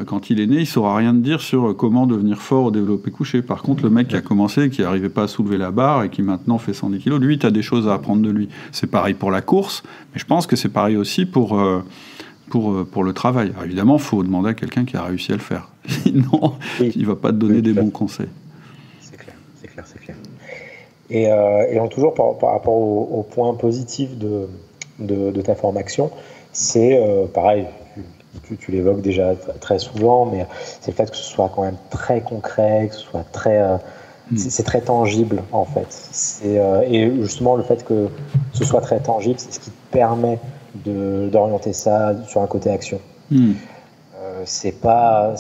quand il est né, il ne saura rien te dire sur comment devenir fort au développé couché. Par contre, le mec qui a commencé, qui n'arrivait pas à soulever la barre et qui maintenant fait 110 kilos, lui, tu as des choses à apprendre de lui. C'est pareil pour la course, mais je pense que c'est pareil aussi pour le travail. Alors évidemment, il faut demander à quelqu'un qui a réussi à le faire. Sinon, il ne va pas te donner des bons conseils. C'est clair. Et toujours par rapport au point positif de ta formation, c'est pareil, tu l'évoques déjà très souvent, mais c'est le fait que ce soit quand même très concret, que ce soit très... c'est très tangible, en fait. Et justement, le fait que ce soit très tangible, c'est ce qui te permet d'orienter ça sur un côté action. C'est pas...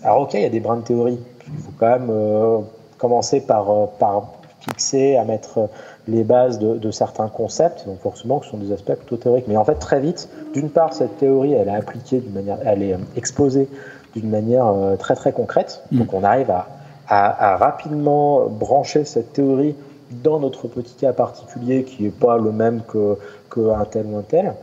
Alors ok, il y a des brins de théorie. Il faut quand même commencer par fixer, à mettre les bases de certains concepts, donc forcément que ce sont des aspects plutôt théoriques. Mais en fait, très vite, d'une part, cette théorie, elle est appliquée elle est exposée d'une manière très très concrète. Donc on arrive à rapidement brancher cette théorie dans notre petit cas particulier qui n'est pas le même qu'un tel ou un tel.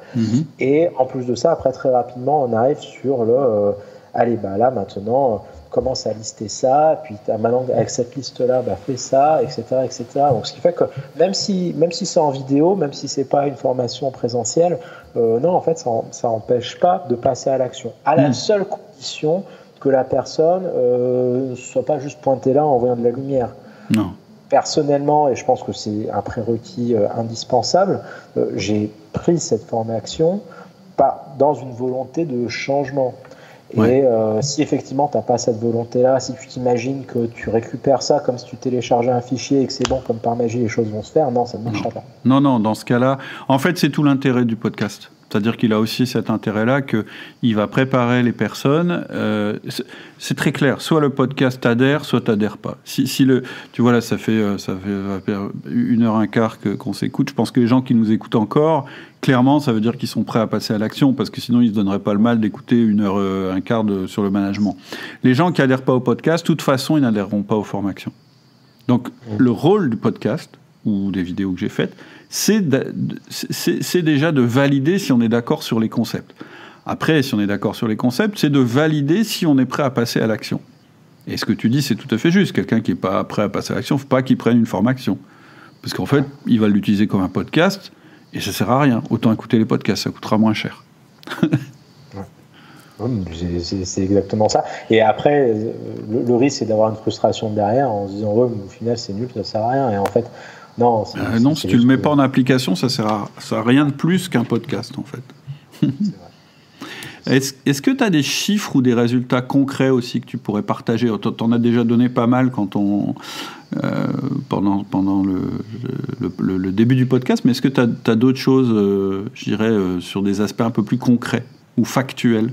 Et en plus de ça, après très rapidement, on arrive sur là maintenant, commence à lister ça, puis maintenant avec cette liste-là, fais ça, etc., etc. Donc ce qui fait que même si c'est en vidéo, même si c'est pas une formation présentielle, non, en fait, ça n'empêche pas de passer à l'action, à la seule condition que la personne ne soit pas juste pointée là en voyant de la lumière. Non. Personnellement, et je pense que c'est un prérequis indispensable, j'ai pris cette formation dans une volonté de changement. Et si effectivement tu n'as pas cette volonté-là, si tu t'imagines que tu récupères ça comme si tu téléchargeais un fichier et que c'est bon, comme par magie les choses vont se faire, non, ça ne marchera pas. Non, dans ce cas-là, en fait c'est tout l'intérêt du podcast. C'est-à-dire qu'il a aussi cet intérêt-là qu'il va préparer les personnes. C'est très clair. Soit le podcast t'adhère, soit t'adhère pas. Tu vois là, ça fait 1h15 qu'on s'écoute. Je pense que les gens qui nous écoutent encore, clairement, ça veut dire qu'ils sont prêts à passer à l'action, parce que sinon ils se donneraient pas le mal d'écouter 1h15 sur le management. Les gens qui adhèrent pas au podcast, de toute façon, ils n'adhéreront pas aux formations. Donc le rôle du podcast ou des vidéos que j'ai faites, c'est déjà de valider si on est d'accord sur les concepts. Après, si on est d'accord sur les concepts, c'est de valider si on est prêt à passer à l'action. Et ce que tu dis, c'est tout à fait juste. Quelqu'un qui n'est pas prêt à passer à l'action, il ne faut pas qu'il prenne une formation. Parce qu'en fait, il va l'utiliser comme un podcast, et ça ne sert à rien. Autant écouter les podcasts, ça coûtera moins cher. C'est exactement ça. Et après, le risque, c'est d'avoir une frustration derrière en se disant « ouais, mais au final, c'est nul, ça ne sert à rien ». Et en fait, non. Si tu ne le mets pas en application, ça sert à rien de plus qu'un podcast, en fait. C'est vrai. Est-ce que tu as des chiffres ou des résultats concrets aussi que tu pourrais partager ? Tu en as déjà donné pas mal quand on pendant le début du podcast, mais est-ce que tu as d'autres choses, je dirais, sur des aspects un peu plus concrets ou factuels?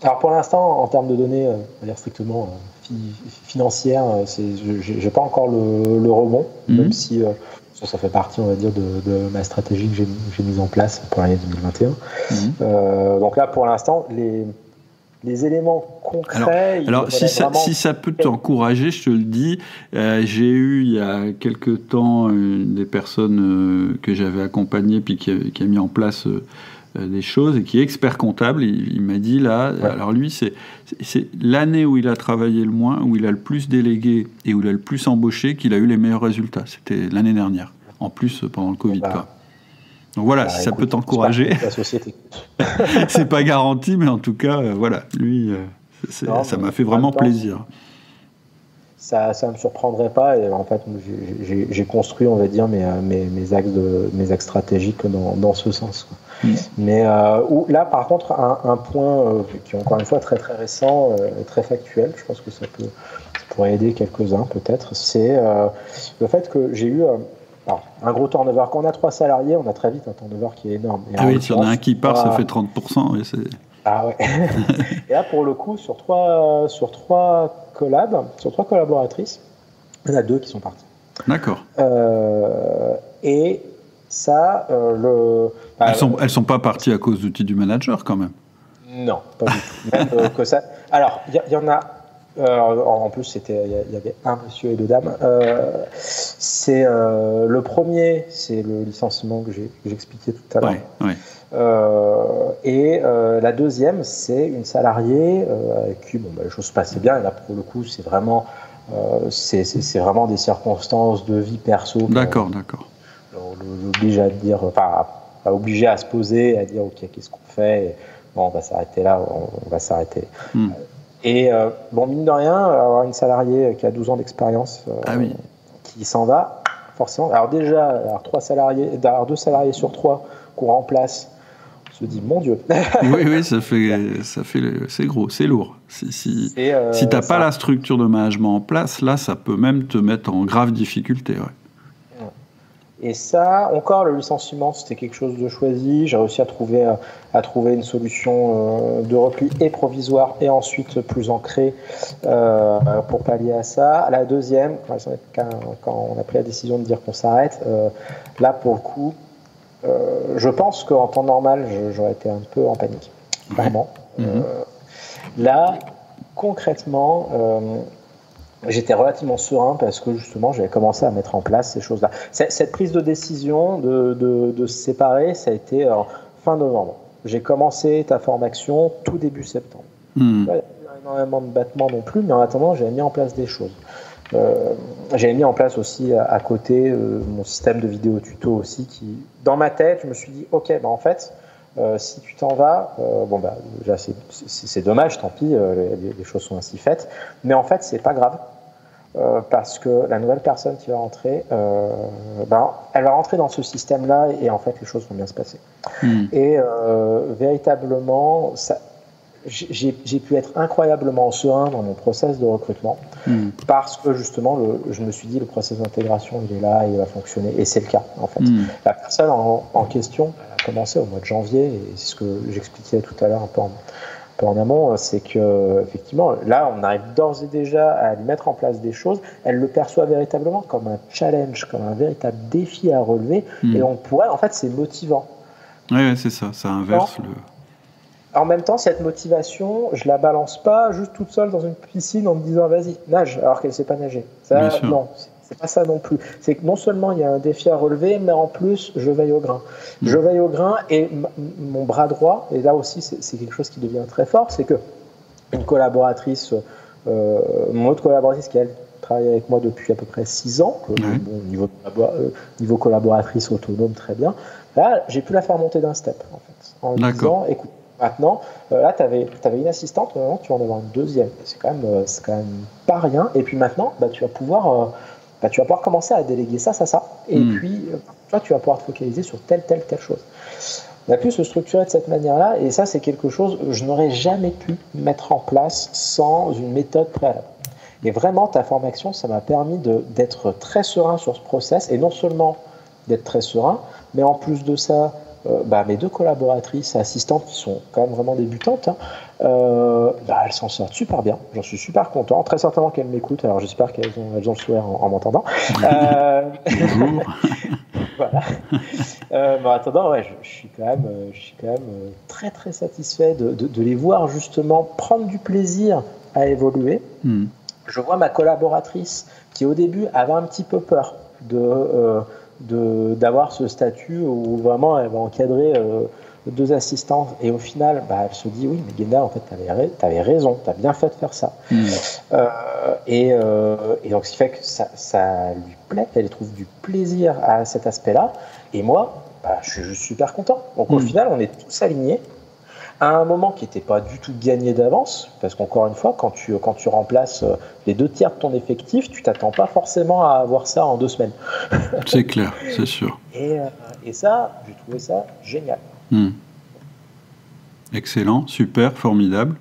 Alors pour l'instant, en termes de données, on va dire strictement financières, j'ai pas encore le rebond, même si ça fait partie, on va dire, de ma stratégie que j'ai mise en place pour l'année 2021. Donc là, pour l'instant, les éléments concrets... Alors si ça peut t'encourager, je te le dis, j'ai eu il y a quelques temps des personnes que j'avais accompagnées puis qui a mis en place des choses et qui est expert comptable. Il m'a dit là, alors lui c'est l'année où il a travaillé le moins, où il a le plus délégué et où il a le plus embauché, qu'il a eu les meilleurs résultats. C'était l'année dernière, en plus pendant le Covid. Quoi. Donc voilà, si ça peut t'encourager. La société. C'est pas garanti, mais en tout cas, voilà, lui, ça m'a fait vraiment plaisir. Ça me surprendrait pas, et en fait, j'ai construit, on va dire, mes axes stratégiques dans ce sens. Quoi. Mais là, par contre, un point qui est encore une fois très très récent, très factuel, je pense que ça pourrait aider quelques-uns peut-être, c'est le fait que j'ai eu un gros turnover. Quand on a 3 salariés, on a très vite un turnover qui est énorme. Et oui, si on a un qui part, ça fait 30%. Et c'est... Ah ouais. Et là, pour le coup, sur trois collaboratrices, il y en a 2 qui sont parties. D'accord. Et ça, elles sont pas parties à cause d'outils du manager, quand même. Non, pas du tout. Même que ça. Alors, il y en a. En plus, il y avait un monsieur et 2 dames. C'est le premier, c'est le licenciement que j'expliquais tout à l'heure. Ouais. Et la deuxième, c'est une salariée avec qui les choses se passaient bien. Et là, pour le coup, c'est vraiment des circonstances de vie perso. D'accord. L'oblige à dire, obligé à se poser, à dire ok, qu'est-ce qu'on fait? Et, bon, on va s'arrêter là, on va s'arrêter. Et mine de rien, avoir une salariée qui a 12 ans d'expérience qui s'en va, forcément. Alors déjà, 2 salariés sur 3 qu'on remplace, on se dit mon Dieu. Oui, c'est gros, c'est lourd. Si t'as pas la structure de management en place, là, ça peut même te mettre en grave difficulté. Ouais. Et ça, encore, le licenciement, c'était quelque chose de choisi. J'ai réussi à trouver une solution de repli et provisoire et ensuite plus ancrée pour pallier à ça. La deuxième, quand on a pris la décision de dire qu'on s'arrête, là, pour le coup, je pense qu'en temps normal, j'aurais été un peu en panique, vraiment. Là, concrètement... j'étais relativement serein parce que justement j'avais commencé à mettre en place ces choses-là. Cette prise de décision de se séparer, ça a été fin novembre. J'ai commencé ta formation tout début septembre. Il n'y a pas énormément de battements non plus, mais en attendant, j'avais mis en place des choses. J'avais mis en place aussi à côté mon système de vidéo tuto aussi qui, dans ma tête, je me suis dit, ok, en fait, si tu t'en vas, déjà c'est dommage, tant pis, les choses sont ainsi faites, mais en fait, c'est pas grave. Parce que la nouvelle personne qui va rentrer, elle va rentrer dans ce système-là et en fait les choses vont bien se passer. Et véritablement, j'ai pu être incroyablement serein dans mon process de recrutement parce que justement, je me suis dit le process d'intégration il est là, il va fonctionner et c'est le cas en fait. La personne en question elle a commencé au mois de janvier et c'est ce que j'expliquais tout à l'heure un peu en amont, c'est que effectivement là on arrive d'ores et déjà à lui mettre en place des choses, elle le perçoit véritablement comme un challenge, comme un véritable défi à relever et on pourrait, en fait c'est motivant. Oui, c'est ça inverse En même temps, cette motivation, je la balance pas juste toute seule dans une piscine en me disant vas-y, nage, alors qu'elle sait pas nager. Ça, non, c'est pas ça non plus. C'est que non seulement il y a un défi à relever, mais en plus, je veille au grain. Je veille au grain et mon bras droit, et là aussi, c'est quelque chose qui devient très fort, c'est que une collaboratrice, mon autre collaboratrice qui, elle, travaille avec moi depuis à peu près 6 ans, niveau collaboratrice autonome, très bien. Là, j'ai pu la faire monter d'un step, en fait, en lui disant, écoute, maintenant, là, tu avais une assistante, maintenant, tu vas en avoir une deuxième. C'est quand même pas rien. Et puis maintenant, tu vas pouvoir commencer à déléguer ça. Et puis, toi, tu vas pouvoir te focaliser sur telle chose. On a pu se structurer de cette manière-là. Et ça, c'est quelque chose que je n'aurais jamais pu mettre en place sans une méthode préalable. Et vraiment, ta formation, ça m'a permis d'être très serein sur ce process, et non seulement d'être très serein, mais en plus de ça, mes 2 collaboratrices assistantes qui sont quand même vraiment débutantes, elles s'en sortent super bien. J'en suis super content. Très certainement qu'elles m'écoutent. Alors j'espère qu'elles ont le sourire en m'entendant. Voilà. Mais en attendant, ouais, je suis quand même très très satisfait de les voir justement prendre du plaisir à évoluer. Je vois ma collaboratrice qui au début avait un petit peu peur d'avoir ce statut où vraiment elle va encadrer 2 assistants, et au final elle se dit oui, mais Guenda, en fait t'avais raison, t'as bien fait de faire ça. Et donc ce qui fait que ça lui plaît, elle trouve du plaisir à cet aspect-là, et moi je suis juste super content. Donc au final on est tous alignés à un moment qui n'était pas du tout gagné d'avance, parce qu'encore une fois, quand tu remplaces les 2 tiers de ton effectif, tu t'attends pas forcément à avoir ça en 2 semaines. C'est clair, c'est sûr. Et ça, j'ai trouvé ça génial. Excellent, super, formidable.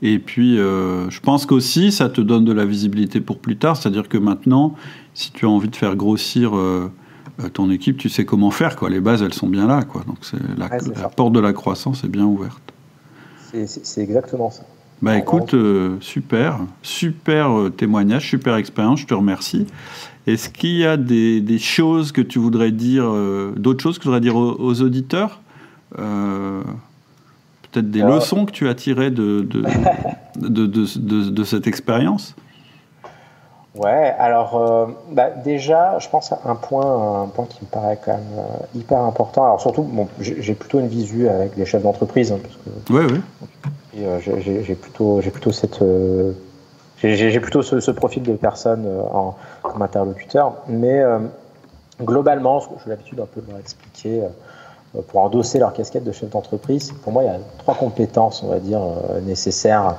Et puis, je pense qu'aussi, ça te donne de la visibilité pour plus tard, c'est-à-dire que maintenant, si tu as envie de faire grossir ton équipe, tu sais comment faire, quoi. Les bases, elles sont bien là, quoi. Donc la porte de la croissance est bien ouverte. C'est exactement ça. Écoute, super témoignage, super expérience, je te remercie. Est-ce qu'il y a des choses que tu voudrais dire, d'autres choses que tu voudrais dire aux auditeurs, peut-être des leçons que tu as tirées de cette expérience? Ouais, alors déjà, je pense à un point qui me paraît quand même hyper important. Alors surtout, j'ai plutôt une visu avec des chefs d'entreprise, parce que j'ai plutôt ce profil de personne comme interlocuteur. Mais globalement, ce que j'ai l'habitude un peu de leur expliquer pour endosser leur casquette de chef d'entreprise, pour moi, il y a 3 compétences, on va dire, nécessaires.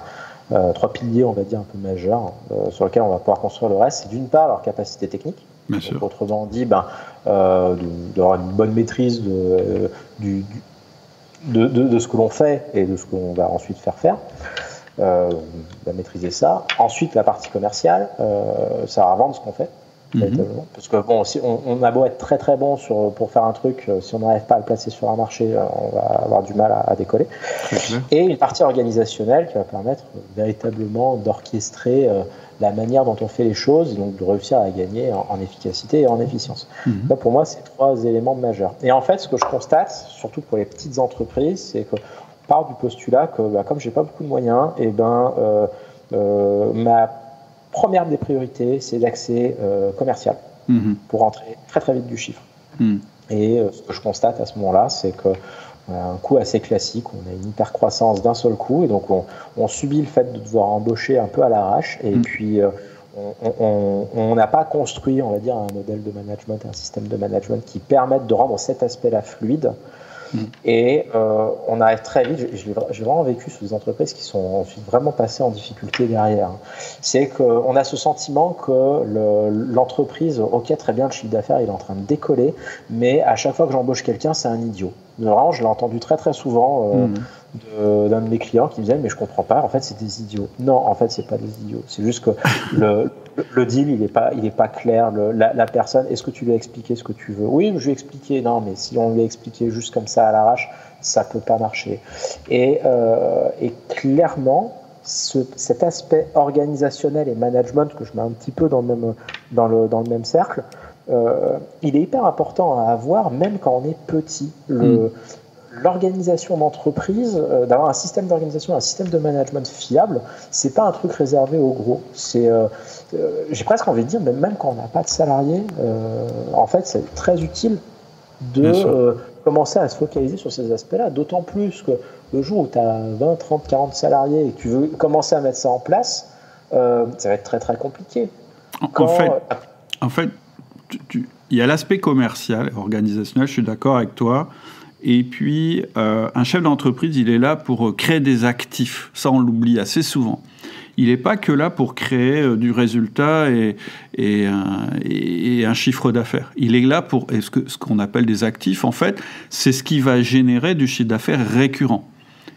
3 piliers, on va dire, un peu majeurs, sur lesquels on va pouvoir construire le reste. C'est d'une part leur capacité technique. Bien sûr. Autrement dit, d'avoir une bonne maîtrise de ce que l'on fait et de ce qu'on va ensuite faire. On va maîtriser ça. Ensuite, la partie commerciale, ça va vendre ce qu'on fait. Parce que si on a beau être très très bon pour faire un truc, si on n'arrive pas à le placer sur un marché, on va avoir du mal à décoller. Et une partie organisationnelle qui va permettre véritablement d'orchestrer la manière dont on fait les choses, et donc de réussir à gagner en efficacité et en efficience. Ça, pour moi, c'est 3 éléments majeurs. Et en fait, ce que je constate, surtout pour les petites entreprises, c'est qu'on part du postulat que comme j'ai pas beaucoup de moyens, ma première des priorités, c'est l'accès commercial pour rentrer très très vite du chiffre. Et ce que je constate à ce moment-là, c'est qu'on a un coût assez classique, on a une hyper-croissance d'un seul coup, et donc on subit le fait de devoir embaucher un peu à l'arrache, et puis on n'a pas construit, on va dire, un modèle de management, un système de management qui permette de rendre cet aspect-là fluide. Et on arrive très vite, j'ai vraiment vécu sur des entreprises qui sont ensuite vraiment passées en difficulté derrière. C'est qu'on a ce sentiment que l'entreprise, ok, très bien, le chiffre d'affaires il est en train de décoller, mais à chaque fois que j'embauche quelqu'un, c'est un idiot. Vraiment, je l'ai entendu très très souvent d'un de mes clients qui me disait mais je comprends pas, en fait c'est des idiots. Non, en fait c'est pas des idiots, c'est juste que le deal il est pas clair, la personne, est-ce que tu lui as expliqué ce que tu veux? Oui, je lui ai expliqué. Non, mais si on lui a expliqué juste comme ça à l'arrache, ça peut pas marcher. Et clairement, cet aspect organisationnel et management que je mets un petit peu dans le même cercle, il est hyper important à avoir même quand on est petit. L'organisation d'entreprise, d'avoir un système d'organisation, un système de management fiable, c'est pas un truc réservé aux gros. J'ai presque envie de dire, même quand on n'a pas de salariés, en fait, c'est très utile de commencer à se focaliser sur ces aspects-là, d'autant plus que le jour où tu as 20, 30, 40 salariés et que tu veux commencer à mettre ça en place, ça va être très très compliqué. En fait, il y a l'aspect commercial, organisationnel, je suis d'accord avec toi. Et puis, un chef d'entreprise, il est là pour créer des actifs. Ça, on l'oublie assez souvent. Il n'est pas que là pour créer du résultat et un chiffre d'affaires. Il est là pour ce qu'on appelle des actifs. En fait, c'est ce qui va générer du chiffre d'affaires récurrent.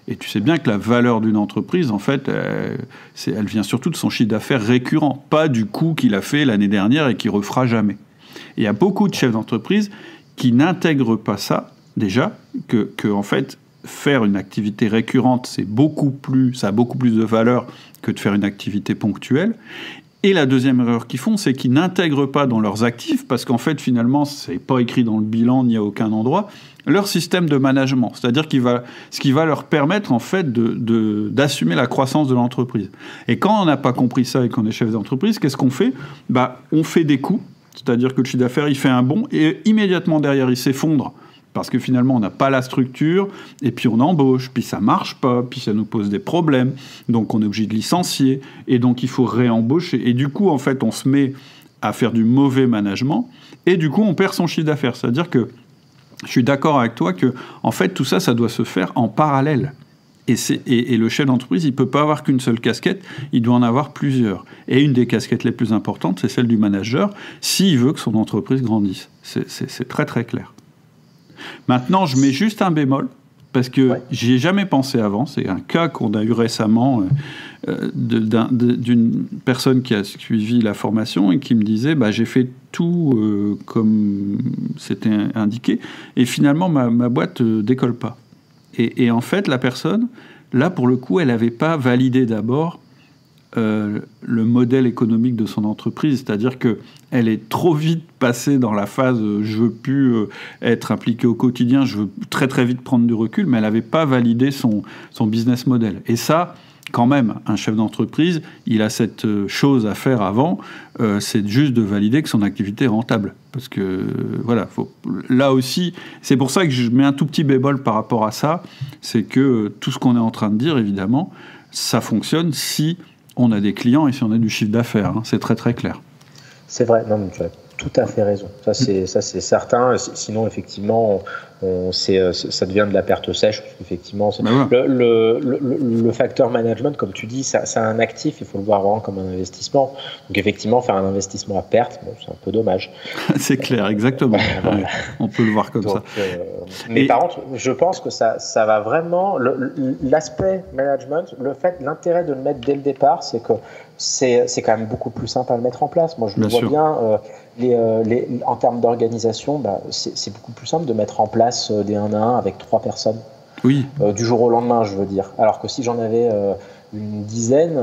Et tu sais bien que la valeur d'une entreprise, en fait, elle vient surtout de son chiffre d'affaires récurrent, pas du coût qu'il a fait l'année dernière et qu'il refera jamais. Et il y a beaucoup de chefs d'entreprise qui n'intègrent pas ça, déjà, que en fait, faire une activité récurrente, ça a beaucoup plus de valeur que de faire une activité ponctuelle. Et la deuxième erreur qu'ils font, c'est qu'ils n'intègrent pas dans leurs actifs, parce qu'en fait, finalement, c'est pas écrit dans le bilan ni à aucun endroit, leur système de management. C'est-à-dire ce qui va leur permettre, en fait, d'assumer la croissance de l'entreprise. Et quand on n'a pas compris ça et qu'on est chef d'entreprise, qu'est-ce qu'on fait ? On fait des coûts, c'est-à-dire que le chiffre d'affaires, il fait un bond, et immédiatement derrière, il s'effondre. Parce que finalement, on n'a pas la structure, et puis on embauche, puis ça marche pas, puis ça nous pose des problèmes, donc on est obligé de licencier, et donc il faut réembaucher. Et du coup, en fait, on se met à faire du mauvais management, et du coup, on perd son chiffre d'affaires. C'est-à-dire que je suis d'accord avec toi que, en fait, tout ça, ça doit se faire en parallèle. Et le chef d'entreprise, il ne peut pas avoir qu'une seule casquette, il doit en avoir plusieurs. Et une des casquettes les plus importantes, c'est celle du manager, s'il veut que son entreprise grandisse. C'est très, très clair. Maintenant, je mets juste un bémol, parce que j'y ai jamais pensé avant. C'est un cas qu'on a eu récemment d'une personne qui a suivi la formation et qui me disait j'ai fait tout comme c'était indiqué, et finalement, ma boîte décolle pas. Et en fait, la personne, là, pour le coup, elle n'avait pas validé d'abord le modèle économique de son entreprise, c'est-à-dire qu'elle est trop vite passée dans la phase je veux plus être impliqué au quotidien, je veux très très vite prendre du recul, mais elle n'avait pas validé son business model. Et ça, quand même, un chef d'entreprise, il a cette chose à faire avant, c'est juste de valider que son activité est rentable. Parce que, voilà, là aussi, c'est pour ça que je mets un tout petit bémol par rapport à ça, c'est que tout ce qu'on est en train de dire, évidemment, ça fonctionne si on a des clients et si on a du chiffre d'affaires. C'est très très clair. C'est vrai, non, mais tu as tout à fait raison. Ça c'est certain. Sinon, effectivement, ça devient de la perte sèche. Effectivement, le facteur management, comme tu dis, c'est un actif. Il faut le voir vraiment comme un investissement. Donc, effectivement, faire un investissement à perte, c'est un peu dommage. C'est clair, exactement. Ouais, on peut le voir comme ça. Mais par contre, je pense que ça va vraiment. L'aspect management, l'intérêt de le mettre dès le départ, c'est que c'est quand même beaucoup plus simple à le mettre en place. Moi, je le vois bien. En termes d'organisation, c'est beaucoup plus simple de mettre en place des 1 à 1 avec 3 personnes. Oui. Du jour au lendemain, je veux dire. Alors que si j'en avais une dizaine,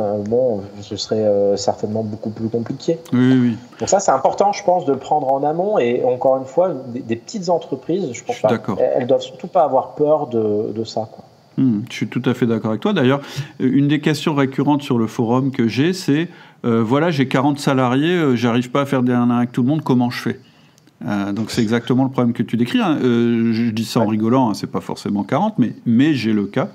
ce serait certainement beaucoup plus compliqué. Oui. Donc ça, c'est important, je pense, de le prendre en amont. Et encore une fois, des petites entreprises, je pense elles doivent surtout pas avoir peur de ça, quoi. Je suis tout à fait d'accord avec toi. D'ailleurs, une des questions récurrentes sur le forum que j'ai, c'est voilà, j'ai 40 salariés, j'arrive pas à faire des 1 à 1 avec tout le monde, comment je fais ? Donc c'est exactement le problème que tu décris. Je dis ça en rigolant, c'est pas forcément 40, mais j'ai le cas.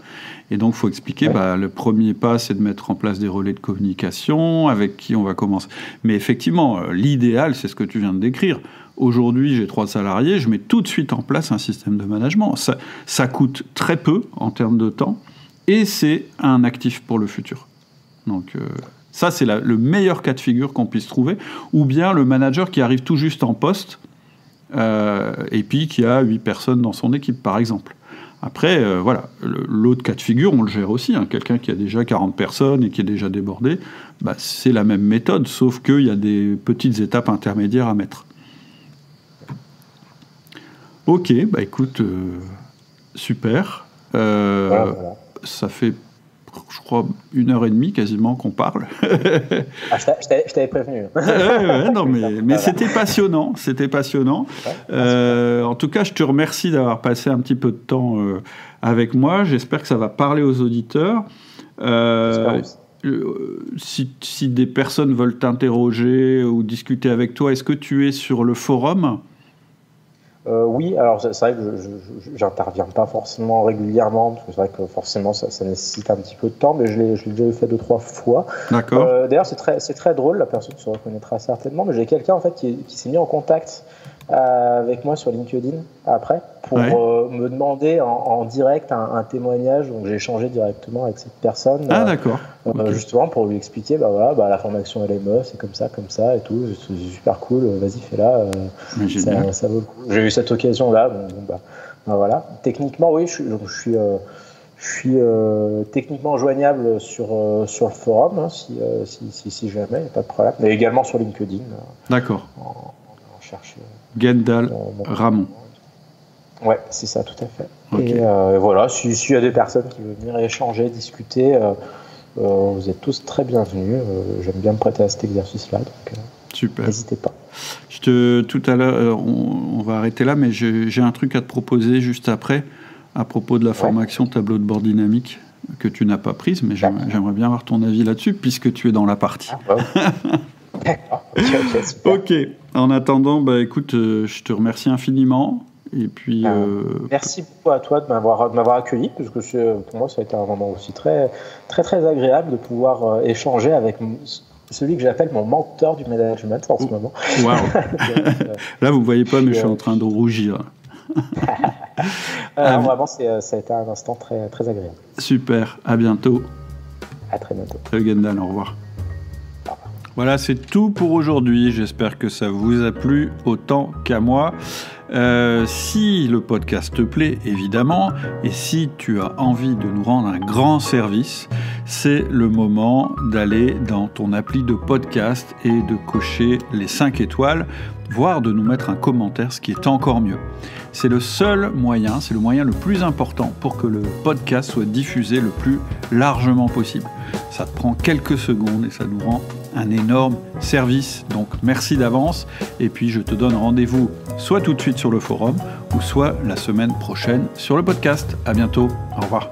Et donc il faut expliquer, le premier pas, c'est de mettre en place des relais de communication avec qui on va commencer. Mais effectivement, l'idéal, c'est ce que tu viens de décrire. Aujourd'hui, j'ai 3 salariés, je mets tout de suite en place un système de management. Ça coûte très peu en termes de temps et c'est un actif pour le futur. Donc ça, c'est le meilleur cas de figure qu'on puisse trouver. Ou bien le manager qui arrive tout juste en poste et puis qui a 8 personnes dans son équipe, par exemple. Après, l'autre cas de figure, on le gère aussi. Quelqu'un qui a déjà 40 personnes et qui est déjà débordé, c'est la même méthode, sauf qu'il y a des petites étapes intermédiaires à mettre. Ok, écoute, super. Voilà. Ça fait, je crois, 1h30 quasiment qu'on parle. Je t'avais prévenu. Non, mais c'était passionnant. C'était passionnant. En tout cas, je te remercie d'avoir passé un petit peu de temps avec moi. J'espère que ça va parler aux auditeurs. Si des personnes veulent t'interroger ou discuter avec toi, est-ce que tu es sur le forum ? Oui, alors c'est vrai que j'interviens pas forcément régulièrement, parce que c'est vrai que forcément ça nécessite un petit peu de temps, mais je l'ai déjà fait 2-3 fois. D'accord. D'ailleurs, c'est très drôle, la personne se reconnaîtra certainement, mais j'ai quelqu'un en fait qui s'est mis en contact avec moi sur LinkedIn après pour me demander en direct un témoignage. Donc j'ai échangé directement avec cette personne. D'accord. Justement pour lui expliquer la formation LME, c'est comme ça et tout. C'est super cool, vas-y, fais-la. Ça vaut le coup. J'ai eu cette occasion là. Voilà. Techniquement, oui, je Je suis techniquement joignable sur le forum, hein, si jamais, il n'y a pas de problème. Mais également sur LinkedIn. D'accord. On cherche. Gendal Ramon. Ouais, c'est ça, tout à fait. Okay. Et voilà, s'il y a des personnes qui veulent venir échanger, discuter, vous êtes tous très bienvenus. J'aime bien me prêter à cet exercice-là, donc super. N'hésitez pas. Tout à l'heure, on va arrêter là, mais j'ai un truc à te proposer juste après, à propos de la formation tableau de bord dynamique que tu n'as pas prise, mais j'aimerais bien avoir ton avis là-dessus, puisque tu es dans la partie. D'accord. Okay, super. Ok. En attendant, écoute, je te remercie infiniment. Et puis, merci beaucoup à toi de m'avoir accueilli, parce que pour moi, ça a été un moment aussi très, très, très agréable de pouvoir échanger avec celui que j'appelle mon mentor du management en ce moment. Wow. Là, vous ne voyez pas, mais je suis en train de rougir. Vraiment, ça a été un instant très, très agréable. Super. À bientôt. À très bientôt. Salut Gendal, au revoir. Voilà, c'est tout pour aujourd'hui. J'espère que ça vous a plu autant qu'à moi. Si le podcast te plaît, évidemment, et si tu as envie de nous rendre un grand service, c'est le moment d'aller dans ton appli de podcast et de cocher les 5 étoiles, voire de nous mettre un commentaire, ce qui est encore mieux. C'est le seul moyen, c'est le moyen le plus important pour que le podcast soit diffusé le plus largement possible. Ça te prend quelques secondes et ça nous rend un énorme service. Donc merci d'avance et puis je te donne rendez-vous soit tout de suite sur le forum ou soit la semaine prochaine sur le podcast. À bientôt. Au revoir.